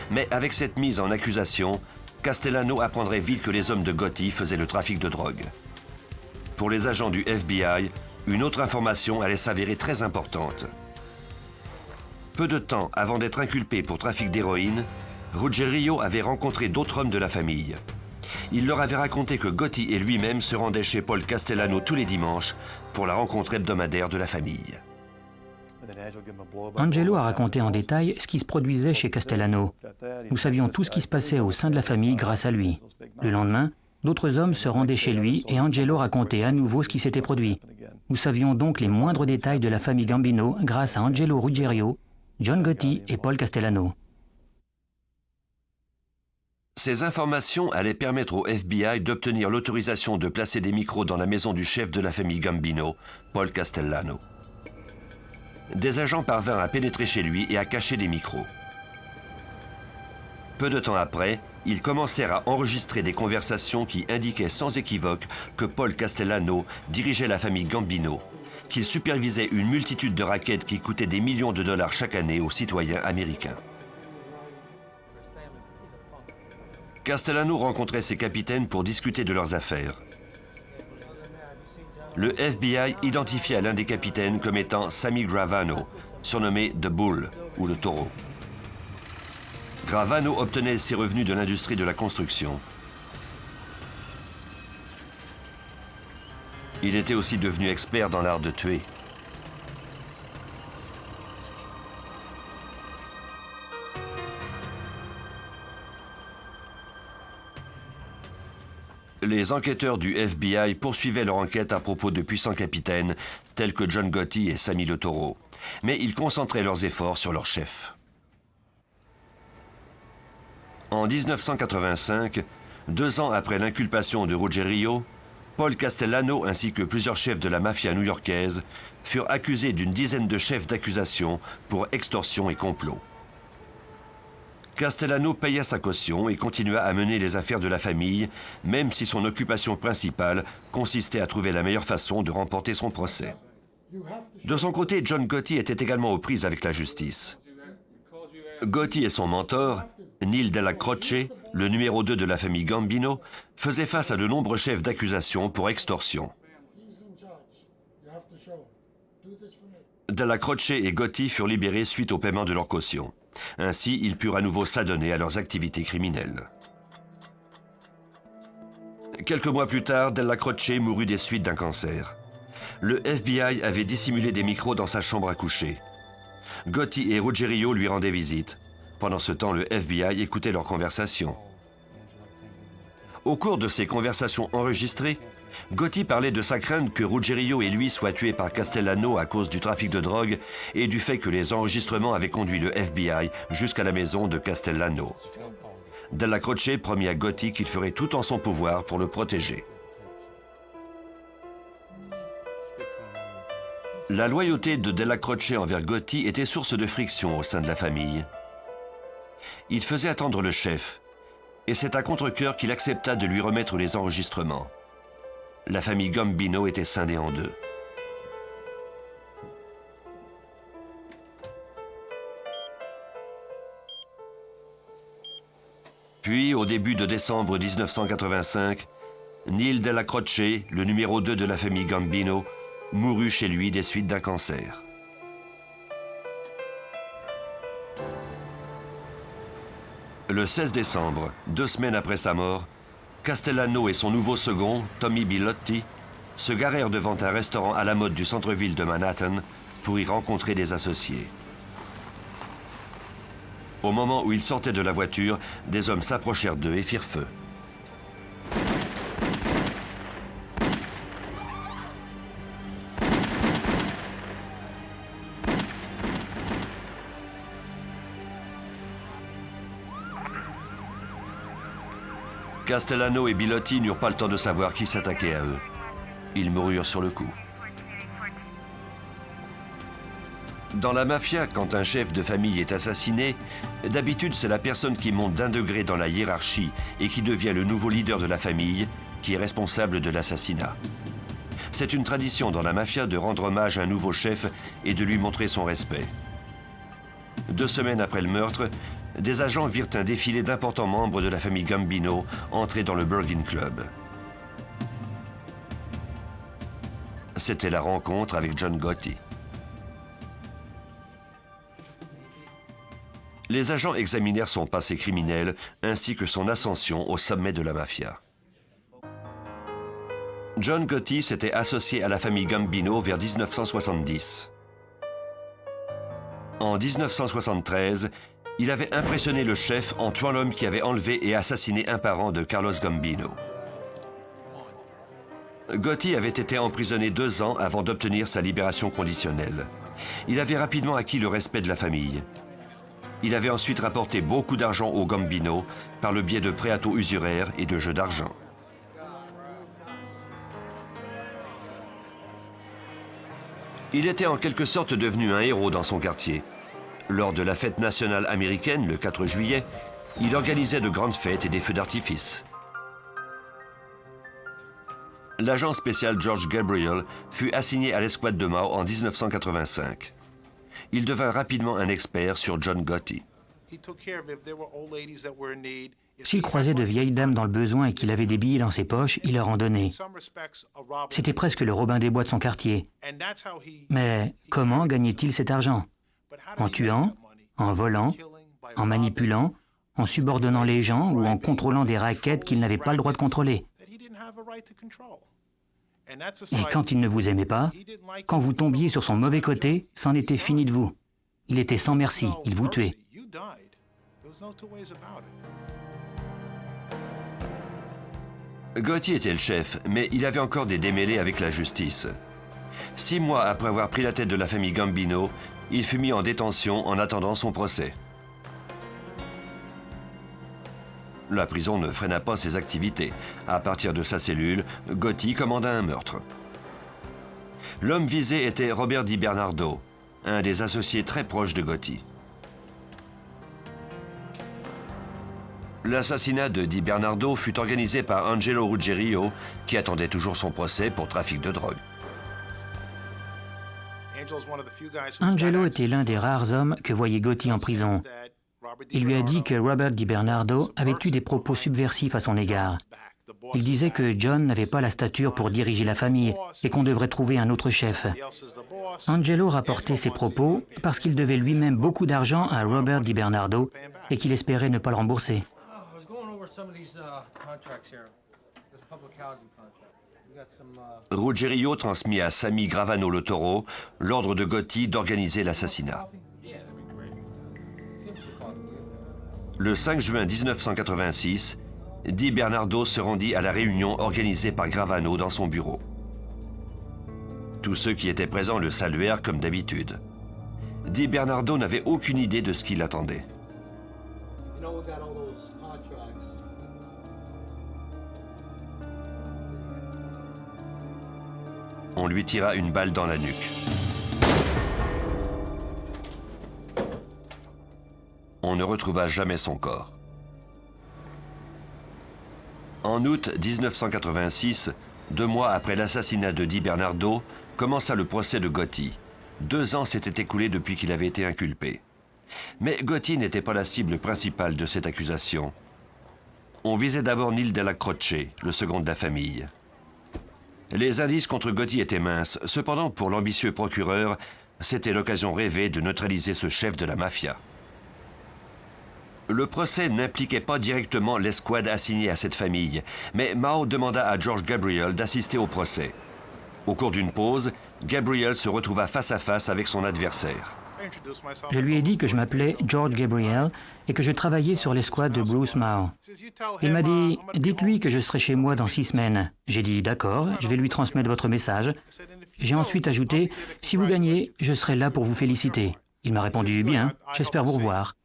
Mais avec cette mise en accusation, Castellano apprendrait vite que les hommes de Gotti faisaient le trafic de drogue. Pour les agents du FBI, une autre information allait s'avérer très importante. Peu de temps avant d'être inculpé pour trafic d'héroïne, Ruggiero avait rencontré d'autres hommes de la famille. Il leur avait raconté que Gotti et lui-même se rendaient chez Paul Castellano tous les dimanches pour la rencontre hebdomadaire de la famille. Angelo a raconté en détail ce qui se produisait chez Castellano. Nous savions tout ce qui se passait au sein de la famille grâce à lui. Le lendemain, d'autres hommes se rendaient chez lui et Angelo racontait à nouveau ce qui s'était produit. Nous savions donc les moindres détails de la famille Gambino grâce à Angelo Ruggiero, John Gotti et Paul Castellano. Ces informations allaient permettre au FBI d'obtenir l'autorisation de placer des micros dans la maison du chef de la famille Gambino, Paul Castellano. Des agents parvinrent à pénétrer chez lui et à cacher des micros. Peu de temps après, ils commencèrent à enregistrer des conversations qui indiquaient sans équivoque que Paul Castellano dirigeait la famille Gambino, qu'il supervisait une multitude de rackets qui coûtaient des millions de dollars chaque année aux citoyens américains. Castellano rencontrait ses capitaines pour discuter de leurs affaires. Le FBI identifia l'un des capitaines comme étant Sammy Gravano, surnommé The Bull, ou le taureau. Gravano obtenait ses revenus de l'industrie de la construction. Il était aussi devenu expert dans l'art de tuer. Les enquêteurs du FBI poursuivaient leur enquête à propos de puissants capitaines tels que John Gotti et Sammy le Taureau, mais ils concentraient leurs efforts sur leur chef. En 1985, 2 ans après l'inculpation de Ruggiero, Paul Castellano ainsi que plusieurs chefs de la mafia new-yorkaise furent accusés d'une dizaine de chefs d'accusation pour extorsion et complot. Castellano paya sa caution et continua à mener les affaires de la famille, même si son occupation principale consistait à trouver la meilleure façon de remporter son procès. De son côté, John Gotti était également aux prises avec la justice. Gotti et son mentor, Neil Della Croce, le numéro 2 de la famille Gambino, faisaient face à de nombreux chefs d'accusation pour extorsion. Della Croce et Gotti furent libérés suite au paiement de leur caution. Ainsi, ils purent à nouveau s'adonner à leurs activités criminelles. Quelques mois plus tard, Della Croce mourut des suites d'un cancer. Le FBI avait dissimulé des micros dans sa chambre à coucher. Gotti et Ruggiero lui rendaient visite. Pendant ce temps, le FBI écoutait leurs conversations. Au cours de ces conversations enregistrées, Gotti parlait de sa crainte que Ruggiero et lui soient tués par Castellano à cause du trafic de drogue et du fait que les enregistrements avaient conduit le FBI jusqu'à la maison de Castellano. Della Croce promit à Gotti qu'il ferait tout en son pouvoir pour le protéger. La loyauté de Della Croce envers Gotti était source de friction au sein de la famille. Il faisait attendre le chef, et c'est à contre-cœur qu'il accepta de lui remettre les enregistrements. La famille Gambino était scindée en deux. Puis, au début de décembre 1985, Neil Della Croce, le numéro 2 de la famille Gambino, mourut chez lui des suites d'un cancer. Le 16 décembre, 2 semaines après sa mort, Castellano et son nouveau second, Tommy Bilotti, se garèrent devant un restaurant à la mode du centre-ville de Manhattan pour y rencontrer des associés. Au moment où ils sortaient de la voiture, des hommes s'approchèrent d'eux et firent feu. Castellano et Bilotti n'eurent pas le temps de savoir qui s'attaquait à eux. Ils moururent sur le coup. Dans la mafia, quand un chef de famille est assassiné, d'habitude c'est la personne qui monte d'1 degré dans la hiérarchie et qui devient le nouveau leader de la famille qui est responsable de l'assassinat. C'est une tradition dans la mafia de rendre hommage à un nouveau chef et de lui montrer son respect. 2 semaines après le meurtre, des agents virent un défilé d'importants membres de la famille Gambino entrer dans le Bergin Club. C'était la rencontre avec John Gotti. Les agents examinèrent son passé criminel ainsi que son ascension au sommet de la mafia. John Gotti s'était associé à la famille Gambino vers 1970. En 1973, il avait impressionné le chef en tuant l'homme qui avait enlevé et assassiné un parent de Carlos Gambino. Gotti avait été emprisonné 2 ans avant d'obtenir sa libération conditionnelle. Il avait rapidement acquis le respect de la famille. Il avait ensuite rapporté beaucoup d'argent aux Gambino par le biais de prêts à taux usuraires et de jeux d'argent. Il était en quelque sorte devenu un héros dans son quartier. Lors de la fête nationale américaine, le 4 juillet, il organisait de grandes fêtes et des feux d'artifice. L'agent spécial George Gabriel fut assigné à l'escouade de Mao en 1985. Il devint rapidement un expert sur John Gotti. S'il croisait de vieilles dames dans le besoin et qu'il avait des billets dans ses poches, il leur en donnait. C'était presque le Robin des Bois de son quartier. Mais comment gagnait-il cet argent ? En tuant, en volant, en manipulant, en subordonnant les gens ou en contrôlant des raquettes qu'il n'avait pas le droit de contrôler. Et quand il ne vous aimait pas, quand vous tombiez sur son mauvais côté, c'en était fini de vous. Il était sans merci, il vous tuait. Gotti était le chef, mais il avait encore des démêlés avec la justice. 6 mois après avoir pris la tête de la famille Gambino, il fut mis en détention en attendant son procès. La prison ne freina pas ses activités. À partir de sa cellule, Gotti commanda un meurtre. L'homme visé était Robert Di Bernardo, un des associés très proches de Gotti. L'assassinat de Di Bernardo fut organisé par Angelo Ruggerio, qui attendait toujours son procès pour trafic de drogue. Angelo était l'un des rares hommes que voyait Gotti en prison. Il lui a dit que Robert Di Bernardo avait eu des propos subversifs à son égard. Il disait que John n'avait pas la stature pour diriger la famille et qu'on devrait trouver un autre chef. Angelo rapportait ces propos parce qu'il devait lui-même beaucoup d'argent à Robert Di Bernardo et qu'il espérait ne pas le rembourser. Ruggerio transmit à Sammy Gravano Le Toro l'ordre de Gotti d'organiser l'assassinat. Le 5 juin 1986, Di Bernardo se rendit à la réunion organisée par Gravano dans son bureau. Tous ceux qui étaient présents le saluèrent comme d'habitude. Di Bernardo n'avait aucune idée de ce qui l'attendait. On lui tira une balle dans la nuque. On ne retrouva jamais son corps. En août 1986, 2 mois après l'assassinat de Di Bernardo, commença le procès de Gotti. 2 ans s'étaient écoulés depuis qu'il avait été inculpé. Mais Gotti n'était pas la cible principale de cette accusation. On visait d'abord Neil Della Croce, le second de la famille. Les indices contre Gotti étaient minces. Cependant, pour l'ambitieux procureur, c'était l'occasion rêvée de neutraliser ce chef de la mafia. Le procès n'impliquait pas directement l'escouade assignée à cette famille, mais Mao demanda à George Gabriel d'assister au procès. Au cours d'une pause, Gabriel se retrouva face à face avec son adversaire. Je lui ai dit que je m'appelais George Gabriel et que je travaillais sur l'escouade de Bruce Mao. Il m'a dit « Dites-lui que je serai chez moi dans 6 semaines ». J'ai dit « D'accord, je vais lui transmettre votre message ». J'ai ensuite ajouté « Si vous gagnez, je serai là pour vous féliciter ». Il m'a répondu « Bien, j'espère vous revoir ».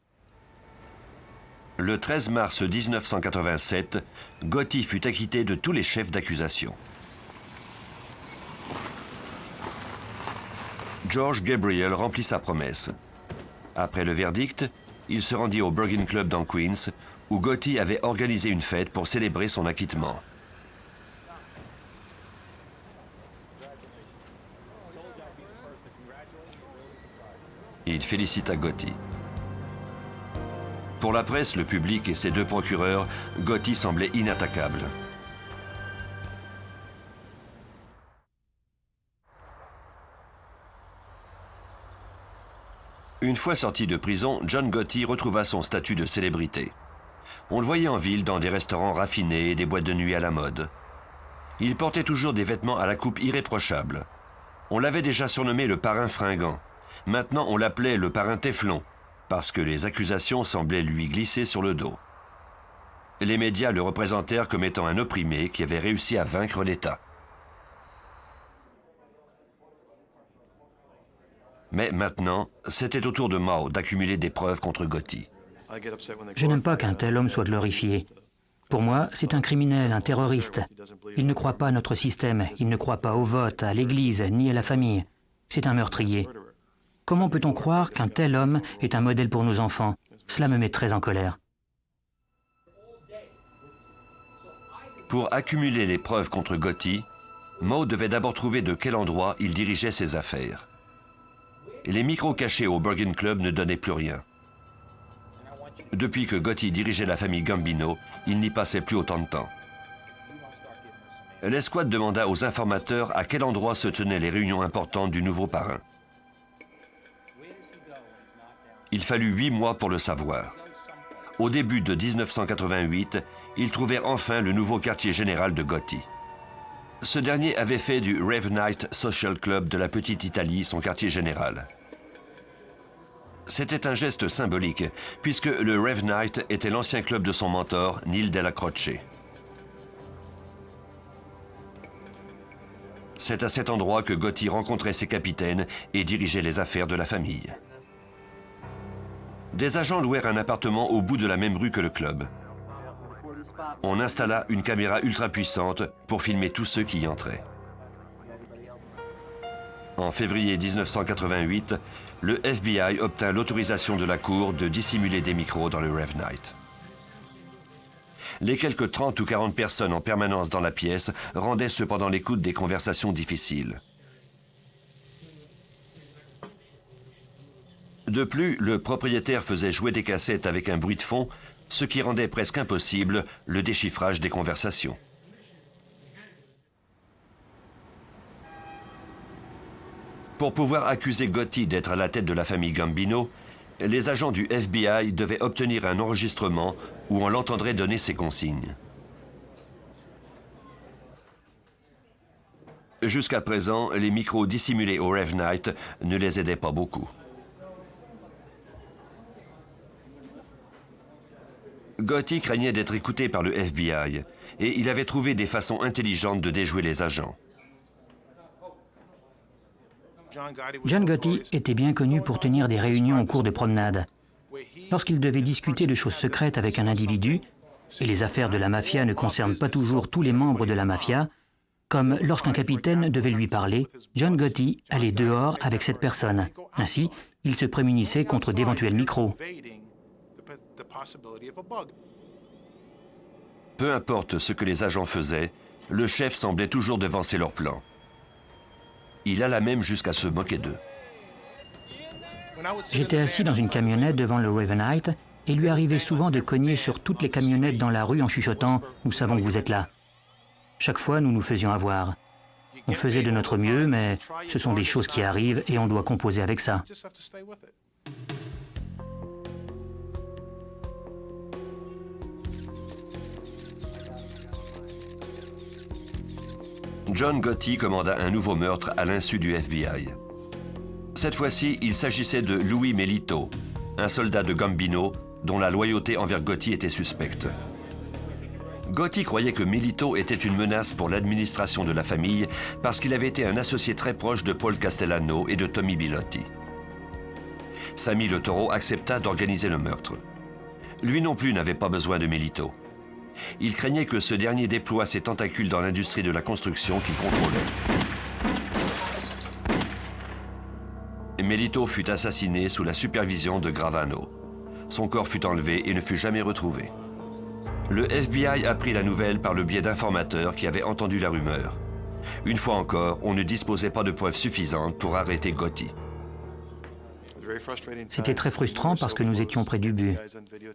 Le 13 mars 1987, Gotti fut acquitté de tous les chefs d'accusation. George Gabriel remplit sa promesse. Après le verdict, il se rendit au Bergen Club dans Queens, où Gotti avait organisé une fête pour célébrer son acquittement. Il félicita Gotti. Pour la presse, le public et ses 2 procureurs, Gotti semblait inattaquable. Une fois sorti de prison, John Gotti retrouva son statut de célébrité. On le voyait en ville dans des restaurants raffinés et des boîtes de nuit à la mode. Il portait toujours des vêtements à la coupe irréprochable. On l'avait déjà surnommé le parrain fringant. Maintenant, on l'appelait le parrain Téflon, parce que les accusations semblaient lui glisser sur le dos. Les médias le représentèrent comme étant un opprimé qui avait réussi à vaincre l'État. Mais maintenant, c'était au tour de Mao d'accumuler des preuves contre Gotti. Je n'aime pas qu'un tel homme soit glorifié. Pour moi, c'est un criminel, un terroriste. Il ne croit pas à notre système, il ne croit pas au vote, à l'Église, ni à la famille. C'est un meurtrier. Comment peut-on croire qu'un tel homme est un modèle pour nos enfants? Cela me met très en colère. Pour accumuler les preuves contre Gotti, Mao devait d'abord trouver de quel endroit il dirigeait ses affaires. Les micros cachés au Bergen Club ne donnaient plus rien. Depuis que Gotti dirigeait la famille Gambino, il n'y passait plus autant de temps. L'escouade demanda aux informateurs à quel endroit se tenaient les réunions importantes du nouveau parrain. Il fallut 8 mois pour le savoir. Au début de 1988, ils trouvèrent enfin le nouveau quartier général de Gotti. Ce dernier avait fait du Rave Night Social Club de la Petite Italie son quartier général. C'était un geste symbolique, puisque le Rave Night était l'ancien club de son mentor, Neil Della Croce. C'est à cet endroit que Gotti rencontrait ses capitaines et dirigeait les affaires de la famille. Des agents louèrent un appartement au bout de la même rue que le club. On installa une caméra ultra puissante pour filmer tous ceux qui y entraient. En février 1988, le FBI obtint l'autorisation de la Cour de dissimuler des micros dans le Rave Night. Les quelques 30 ou 40 personnes en permanence dans la pièce rendaient cependant l'écoute des conversations difficiles. De plus, le propriétaire faisait jouer des cassettes avec un bruit de fond, ce qui rendait presque impossible le déchiffrage des conversations. Pour pouvoir accuser Gotti d'être à la tête de la famille Gambino, les agents du FBI devaient obtenir un enregistrement où on l'entendrait donner ses consignes. Jusqu'à présent, les micros dissimulés au Rave Night ne les aidaient pas beaucoup. Gotti craignait d'être écouté par le FBI et il avait trouvé des façons intelligentes de déjouer les agents. John Gotti était bien connu pour tenir des réunions au cours de promenades. Lorsqu'il devait discuter de choses secrètes avec un individu, et les affaires de la mafia ne concernent pas toujours tous les membres de la mafia, comme lorsqu'un capitaine devait lui parler, John Gotti allait dehors avec cette personne. Ainsi, il se prémunissait contre d'éventuels micros. Peu importe ce que les agents faisaient, le chef semblait toujours devancer leur plan. Il alla même jusqu'à se moquer d'eux. J'étais assis dans une camionnette devant le Rave Night et il lui arrivait souvent de cogner sur toutes les camionnettes dans la rue en chuchotant « Nous savons que vous êtes là ». Chaque fois, nous nous faisions avoir. On faisait de notre mieux, mais ce sont des choses qui arrivent et on doit composer avec ça. John Gotti commanda un nouveau meurtre à l'insu du FBI. Cette fois-ci, il s'agissait de Louis Melito, un soldat de Gambino dont la loyauté envers Gotti était suspecte. Gotti croyait que Melito était une menace pour l'administration de la famille parce qu'il avait été un associé très proche de Paul Castellano et de Tommy Bilotti. Sammy Le Toro accepta d'organiser le meurtre. Lui non plus n'avait pas besoin de Melito. Il craignait que ce dernier déploie ses tentacules dans l'industrie de la construction qu'il contrôlait. Melito fut assassiné sous la supervision de Gravano. Son corps fut enlevé et ne fut jamais retrouvé. Le FBI apprit la nouvelle par le biais d'informateurs qui avaient entendu la rumeur. Une fois encore, on ne disposait pas de preuves suffisantes pour arrêter Gotti. C'était très frustrant parce que nous étions près du but.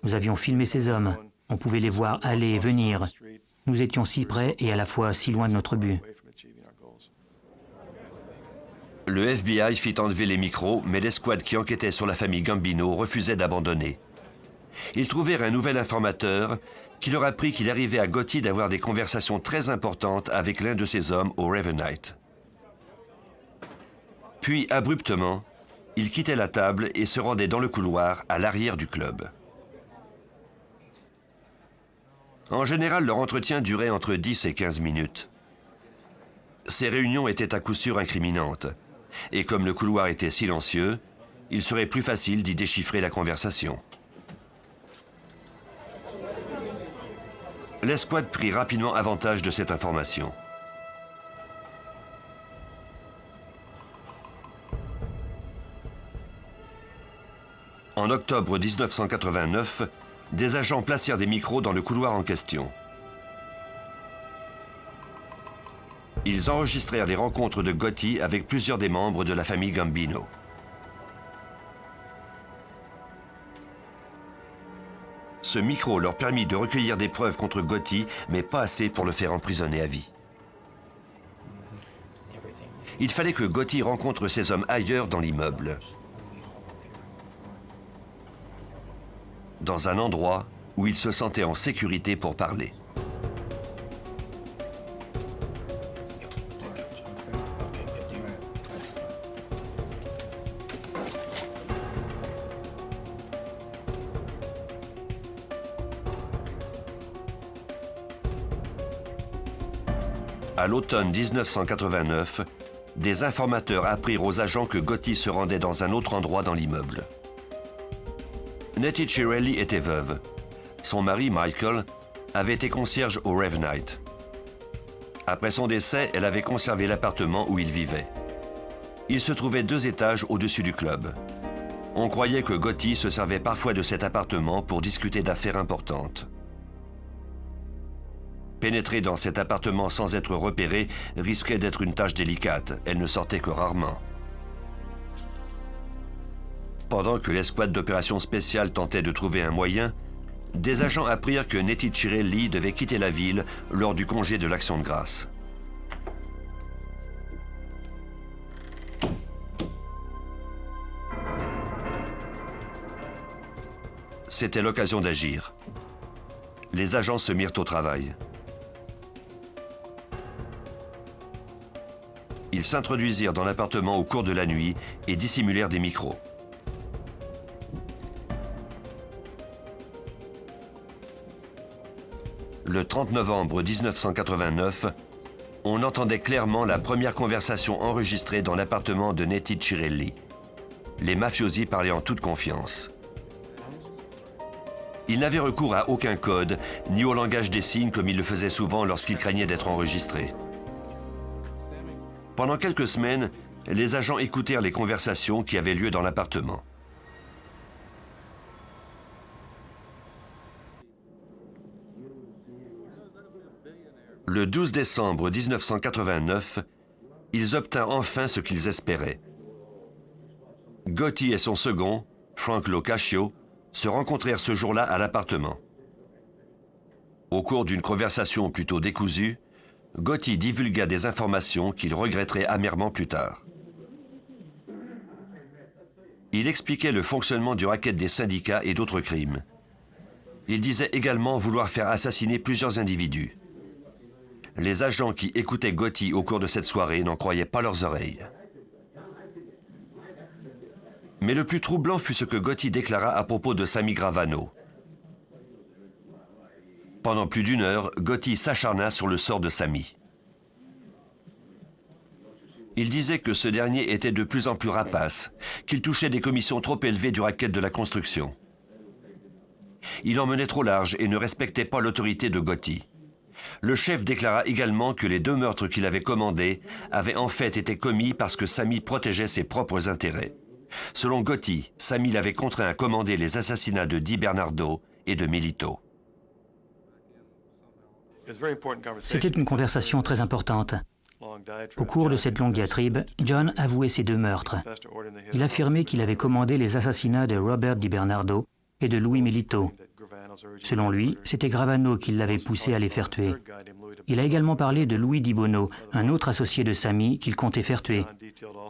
Nous avions filmé ces hommes. On pouvait les voir aller et venir. Nous étions si près et à la fois si loin de notre but. Le FBI fit enlever les micros, mais l'escouade qui enquêtait sur la famille Gambino refusait d'abandonner. Ils trouvèrent un nouvel informateur qui leur apprit qu'il arrivait à Gotti d'avoir des conversations très importantes avec l'un de ses hommes au Ravenite. Puis, abruptement, il quittait la table et se rendait dans le couloir à l'arrière du club. En général, leur entretien durait entre 10 et 15 minutes. Ces réunions étaient à coup sûr incriminantes, et comme le couloir était silencieux, il serait plus facile d'y déchiffrer la conversation. L'escouade prit rapidement avantage de cette information. En octobre 1989, des agents placèrent des micros dans le couloir en question. Ils enregistrèrent les rencontres de Gotti avec plusieurs des membres de la famille Gambino. Ce micro leur permit de recueillir des preuves contre Gotti, mais pas assez pour le faire emprisonner à vie. Il fallait que Gotti rencontre ces hommes ailleurs dans l'immeuble. Dans un endroit où il se sentait en sécurité pour parler. À l'automne 1989, des informateurs apprirent aux agents que Gotti se rendait dans un autre endroit dans l'immeuble. Nettie Chiarelli était veuve. Son mari, Michael, avait été concierge au Ravenite. Après son décès, elle avait conservé l'appartement où il vivait. Il se trouvait 2 étages au-dessus du club. On croyait que Gotti se servait parfois de cet appartement pour discuter d'affaires importantes. Pénétrer dans cet appartement sans être repéré risquait d'être une tâche délicate. Elle ne sortait que rarement. Pendant que l'escouade d'opérations spéciales tentait de trouver un moyen, des agents apprirent que Nettie Chiarelli devait quitter la ville lors du congé de l'Action de grâce. C'était l'occasion d'agir. Les agents se mirent au travail. Ils s'introduisirent dans l'appartement au cours de la nuit et dissimulèrent des micros. Le 30 novembre 1989, on entendait clairement la première conversation enregistrée dans l'appartement de Nettie Chiarelli. Les mafiosi parlaient en toute confiance. Ils n'avaient recours à aucun code, ni au langage des signes comme ils le faisaient souvent lorsqu'ils craignaient d'être enregistrés. Pendant quelques semaines, les agents écoutèrent les conversations qui avaient lieu dans l'appartement. Le 12 décembre 1989, ils obtinrent enfin ce qu'ils espéraient. Gotti et son second, Frank Locascio, se rencontrèrent ce jour-là à l'appartement. Au cours d'une conversation plutôt décousue, Gotti divulgua des informations qu'il regretterait amèrement plus tard. Il expliquait le fonctionnement du racket des syndicats et d'autres crimes. Il disait également vouloir faire assassiner plusieurs individus. Les agents qui écoutaient Gotti au cours de cette soirée n'en croyaient pas leurs oreilles. Mais le plus troublant fut ce que Gotti déclara à propos de Sammy Gravano. Pendant plus d'1 heure, Gotti s'acharna sur le sort de Sammy. Il disait que ce dernier était de plus en plus rapace, qu'il touchait des commissions trop élevées du racket de la construction. Il en menait trop large et ne respectait pas l'autorité de Gotti. Le chef déclara également que les 2 meurtres qu'il avait commandés avaient en fait été commis parce que Sammy protégeait ses propres intérêts. Selon Gotti, Sammy l'avait contraint à commander les assassinats de Di Bernardo et de Milito. C'était une conversation très importante. Au cours de cette longue diatribe, John avouait ses 2 meurtres. Il affirmait qu'il avait commandé les assassinats de Robert Di Bernardo et de Louis Milito. Selon lui, c'était Gravano qui l'avait poussé à les faire tuer. Il a également parlé de Louis Di Bono, un autre associé de Sammy qu'il comptait faire tuer.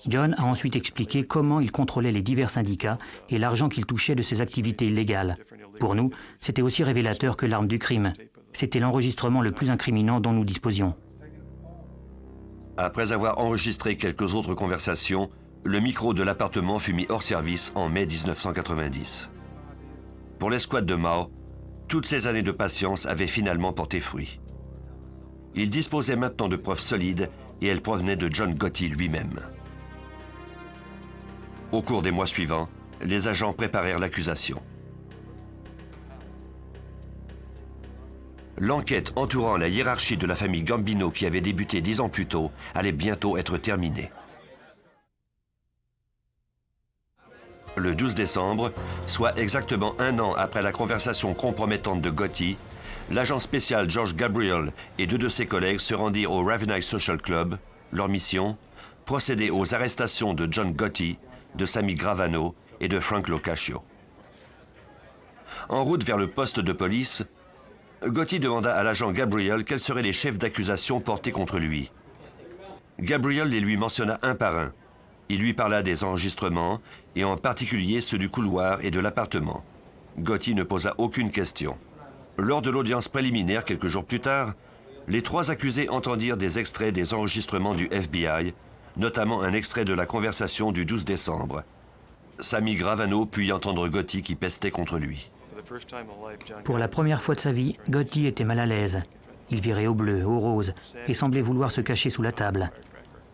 John a ensuite expliqué comment il contrôlait les divers syndicats et l'argent qu'il touchait de ses activités illégales. Pour nous, c'était aussi révélateur que l'arme du crime. C'était l'enregistrement le plus incriminant dont nous disposions. Après avoir enregistré quelques autres conversations, le micro de l'appartement fut mis hors service en mai 1990. Pour l'escouade de Mao, toutes ces années de patience avaient finalement porté fruit. Il disposait maintenant de preuves solides et elles provenaient de John Gotti lui-même. Au cours des mois suivants, les agents préparèrent l'accusation. L'enquête entourant la hiérarchie de la famille Gambino qui avait débuté 10 ans plus tôt allait bientôt être terminée. Le 12 décembre, soit exactement 1 an après la conversation compromettante de Gotti, l'agent spécial George Gabriel et 2 de ses collègues se rendirent au Ravenite Social Club. Leur mission, procéder aux arrestations de John Gotti, de Sammy Gravano et de Frank Locascio. En route vers le poste de police, Gotti demanda à l'agent Gabriel quels seraient les chefs d'accusation portés contre lui. Gabriel les lui mentionna un par un. Il lui parla des enregistrements, et en particulier ceux du couloir et de l'appartement. Gotti ne posa aucune question. Lors de l'audience préliminaire, quelques jours plus tard, les 3 accusés entendirent des extraits des enregistrements du FBI, notamment un extrait de la conversation du 12 décembre. Sammy Gravano put y entendre Gotti qui pestait contre lui. Pour la première fois de sa vie, Gotti était mal à l'aise. Il virait au bleu, au rose, et semblait vouloir se cacher sous la table.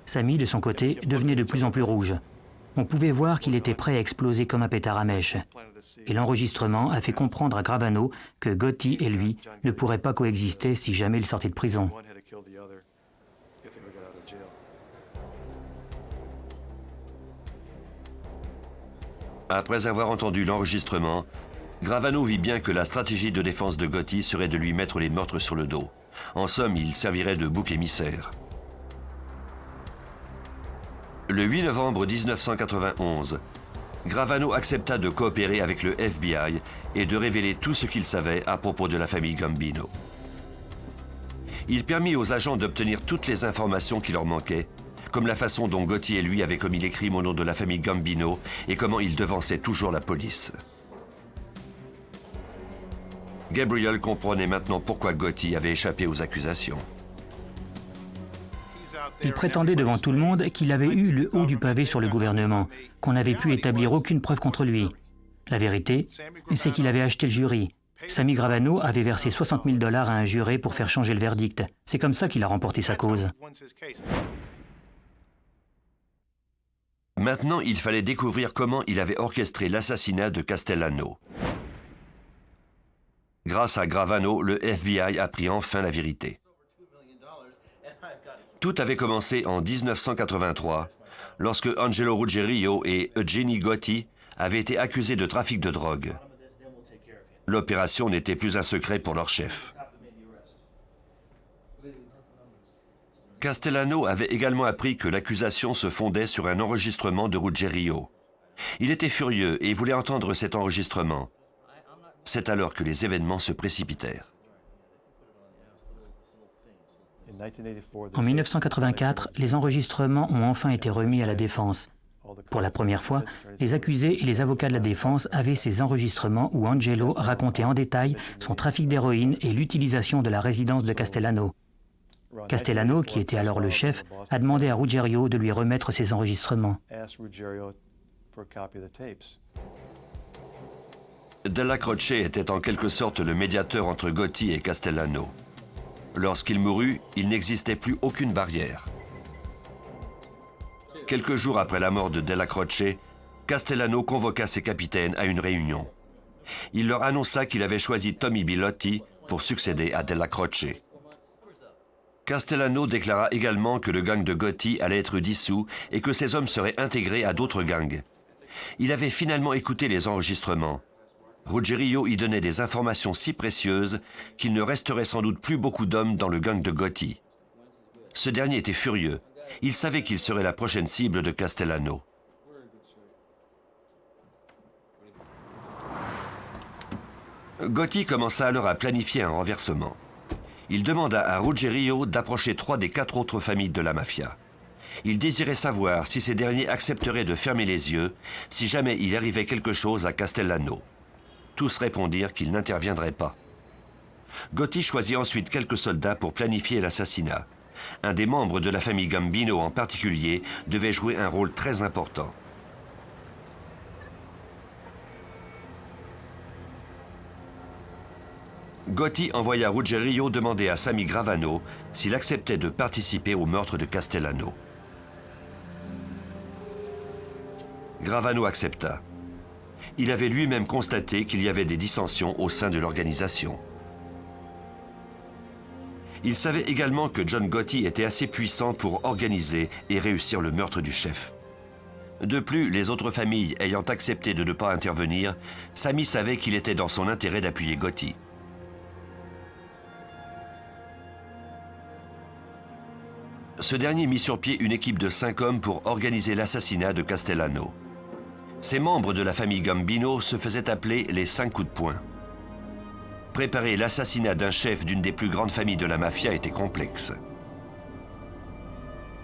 Sammy, de son côté, devenait de plus en plus rouge. On pouvait voir qu'il était prêt à exploser comme un pétard à mèche. Et l'enregistrement a fait comprendre à Gravano que Gotti et lui ne pourraient pas coexister si jamais il sortait de prison. Après avoir entendu l'enregistrement, Gravano vit bien que la stratégie de défense de Gotti serait de lui mettre les meurtres sur le dos. En somme, il servirait de bouc émissaire. Le 8 novembre 1991, Gravano accepta de coopérer avec le FBI et de révéler tout ce qu'il savait à propos de la famille Gambino. Il permit aux agents d'obtenir toutes les informations qui leur manquaient, comme la façon dont Gotti et lui avaient commis les crimes au nom de la famille Gambino et comment ils devançaient toujours la police. Gabriel comprenait maintenant pourquoi Gotti avait échappé aux accusations. Il prétendait devant tout le monde qu'il avait eu le haut du pavé sur le gouvernement, qu'on n'avait pu établir aucune preuve contre lui. La vérité, c'est qu'il avait acheté le jury. Sammy Gravano avait versé $60 000 à un juré pour faire changer le verdict. C'est comme ça qu'il a remporté sa cause. Maintenant, il fallait découvrir comment il avait orchestré l'assassinat de Castellano. Grâce à Gravano, le FBI apprit enfin la vérité. Tout avait commencé en 1983, lorsque Angelo Ruggerio et Eugeni Gotti avaient été accusés de trafic de drogue. L'opération n'était plus un secret pour leur chef. Castellano avait également appris que l'accusation se fondait sur un enregistrement de Ruggerio. Il était furieux et voulait entendre cet enregistrement. C'est alors que les événements se précipitèrent. En 1984, les enregistrements ont enfin été remis à la défense. Pour la première fois, les accusés et les avocats de la défense avaient ces enregistrements où Angelo racontait en détail son trafic d'héroïne et l'utilisation de la résidence de Castellano. Castellano, qui était alors le chef, a demandé à Ruggiero de lui remettre ses enregistrements. Della Croce était en quelque sorte le médiateur entre Gotti et Castellano. Lorsqu'il mourut, il n'existait plus aucune barrière. Quelques jours après la mort de Della Croce, Castellano convoqua ses capitaines à une réunion. Il leur annonça qu'il avait choisi Tommy Bilotti pour succéder à Della Croce. Castellano déclara également que le gang de Gotti allait être dissous et que ses hommes seraient intégrés à d'autres gangs. Il avait finalement écouté les enregistrements. Ruggiero y donnait des informations si précieuses qu'il ne resterait sans doute plus beaucoup d'hommes dans le gang de Gotti. Ce dernier était furieux. Il savait qu'il serait la prochaine cible de Castellano. Gotti commença alors à planifier un renversement. Il demanda à Ruggiero d'approcher 3 des 4 autres familles de la mafia. Il désirait savoir si ces derniers accepteraient de fermer les yeux si jamais il arrivait quelque chose à Castellano. Tous répondirent qu'ils n'interviendraient pas. Gotti choisit ensuite quelques soldats pour planifier l'assassinat. Un des membres de la famille Gambino en particulier devait jouer un rôle très important. Gotti envoya Ruggiero demander à Sammy Gravano s'il acceptait de participer au meurtre de Castellano. Gravano accepta. Il avait lui-même constaté qu'il y avait des dissensions au sein de l'organisation. Il savait également que John Gotti était assez puissant pour organiser et réussir le meurtre du chef. De plus, les autres familles ayant accepté de ne pas intervenir, Sammy savait qu'il était dans son intérêt d'appuyer Gotti. Ce dernier mit sur pied une équipe de 5 hommes pour organiser l'assassinat de Castellano. Ces membres de la famille Gambino se faisaient appeler les 5 coups de poing. Préparer l'assassinat d'un chef d'une des plus grandes familles de la mafia était complexe.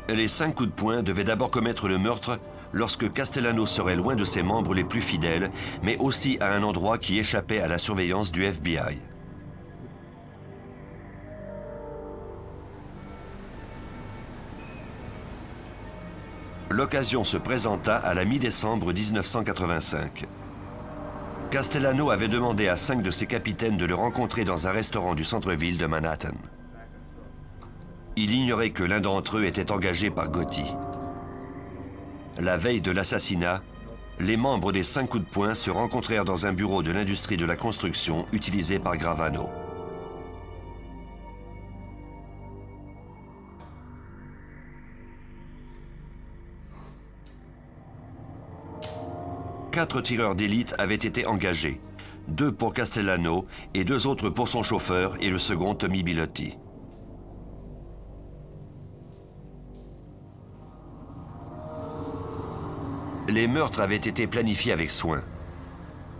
Les 5 coups de poing devaient d'abord commettre le meurtre lorsque Castellano serait loin de ses membres les plus fidèles, mais aussi à un endroit qui échappait à la surveillance du FBI. L'occasion se présenta à la mi-décembre 1985. Castellano avait demandé à 5 de ses capitaines de le rencontrer dans un restaurant du centre-ville de Manhattan. Il ignorait que l'un d'entre eux était engagé par Gotti. La veille de l'assassinat, les membres des 5 coups de poing se rencontrèrent dans un bureau de l'industrie de la construction utilisé par Gravano. Quatre tireurs d'élite avaient été engagés, 2 pour Castellano et 2 autres pour son chauffeur et le second Tommy Bilotti. Les meurtres avaient été planifiés avec soin.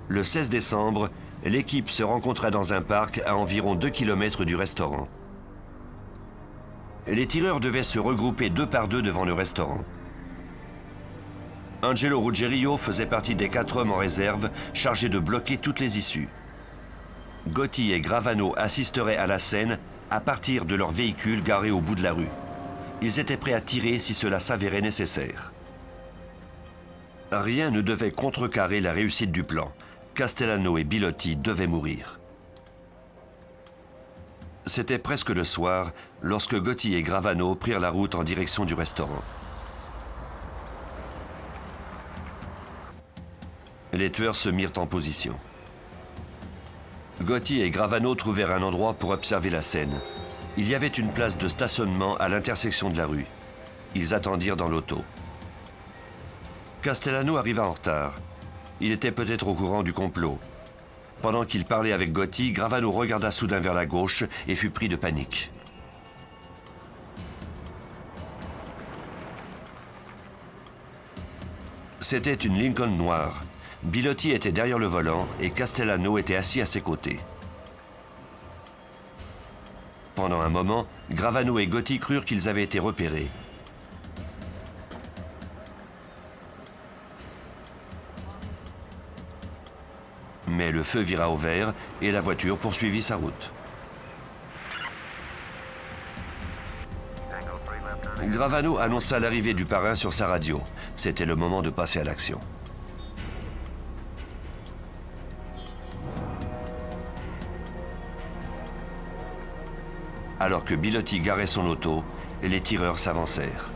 Le 16 décembre, l'équipe se rencontra dans un parc à environ 2 km du restaurant. Les tireurs devaient se regrouper 2 par 2 devant le restaurant. Angelo Ruggiero faisait partie des 4 hommes en réserve chargés de bloquer toutes les issues. Gotti et Gravano assisteraient à la scène à partir de leur véhicule garé au bout de la rue. Ils étaient prêts à tirer si cela s'avérait nécessaire. Rien ne devait contrecarrer la réussite du plan. Castellano et Bilotti devaient mourir. C'était presque le soir lorsque Gotti et Gravano prirent la route en direction du restaurant. Les tueurs se mirent en position. Gotti et Gravano trouvèrent un endroit pour observer la scène. Il y avait une place de stationnement à l'intersection de la rue. Ils attendirent dans l'auto. Castellano arriva en retard. Il était peut-être au courant du complot. Pendant qu'il parlait avec Gotti, Gravano regarda soudain vers la gauche et fut pris de panique. C'était une Lincoln noire. Bilotti était derrière le volant et Castellano était assis à ses côtés. Pendant un moment, Gravano et Gotti crurent qu'ils avaient été repérés. Mais le feu vira au vert et la voiture poursuivit sa route. Gravano annonça l'arrivée du parrain sur sa radio. C'était le moment de passer à l'action. Alors que Bilotti garait son auto, les tireurs s'avancèrent.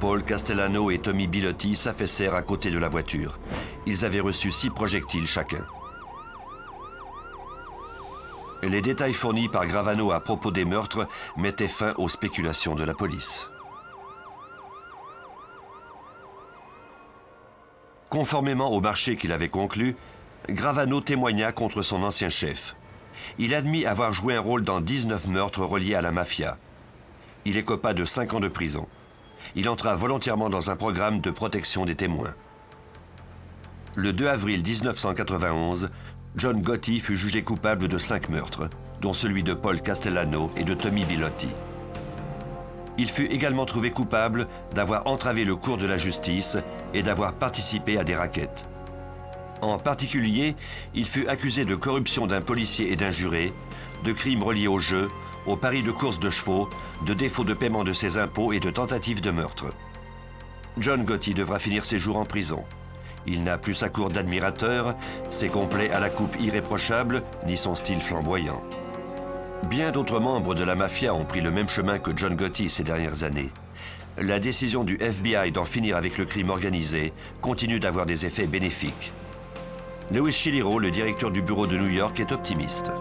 Paul Castellano et Tommy Bilotti s'affaissèrent à côté de la voiture. Ils avaient reçu 6 projectiles chacun. Les détails fournis par Gravano à propos des meurtres mettaient fin aux spéculations de la police. Conformément au marché qu'il avait conclu, Gravano témoigna contre son ancien chef. Il admit avoir joué un rôle dans 19 meurtres reliés à la mafia. Il écopa de 5 ans de prison. Il entra volontairement dans un programme de protection des témoins. Le 2 avril 1991, John Gotti fut jugé coupable de 5 meurtres, dont celui de Paul Castellano et de Tommy Bilotti. Il fut également trouvé coupable d'avoir entravé le cours de la justice et d'avoir participé à des rackets. En particulier, il fut accusé de corruption d'un policier et d'un juré, de crimes reliés au jeu, aux paris de course de chevaux, de défaut de paiement de ses impôts et de tentative de meurtre. John Gotti devra finir ses jours en prison. Il n'a plus sa cour d'admirateurs, ses complets à la coupe irréprochable, ni son style flamboyant. Bien d'autres membres de la mafia ont pris le même chemin que John Gotti ces dernières années. La décision du FBI d'en finir avec le crime organisé continue d'avoir des effets bénéfiques. Louis Chiliro, le directeur du bureau de New York, est optimiste.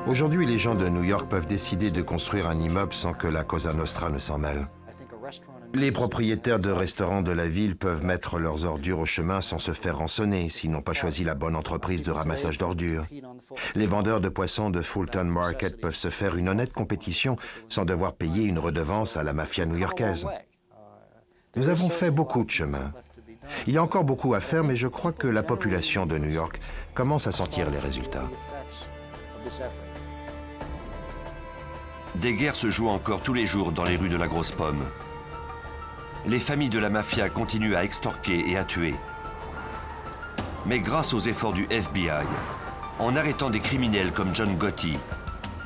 Aujourd'hui, les gens de New York peuvent décider de construire un immeuble sans que la Cosa Nostra ne s'en mêle. Les propriétaires de restaurants de la ville peuvent mettre leurs ordures au chemin sans se faire rançonner s'ils n'ont pas choisi la bonne entreprise de ramassage d'ordures. Les vendeurs de poissons de Fulton Market peuvent se faire une honnête compétition sans devoir payer une redevance à la mafia new-yorkaise. Nous avons fait beaucoup de chemin. Il y a encore beaucoup à faire, mais je crois que la population de New York commence à sentir les résultats. Des guerres se jouent encore tous les jours dans les rues de la Grosse Pomme. Les familles de la mafia continuent à extorquer et à tuer. Mais grâce aux efforts du FBI, en arrêtant des criminels comme John Gotti,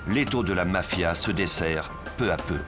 l'étau de la mafia se desserre peu à peu.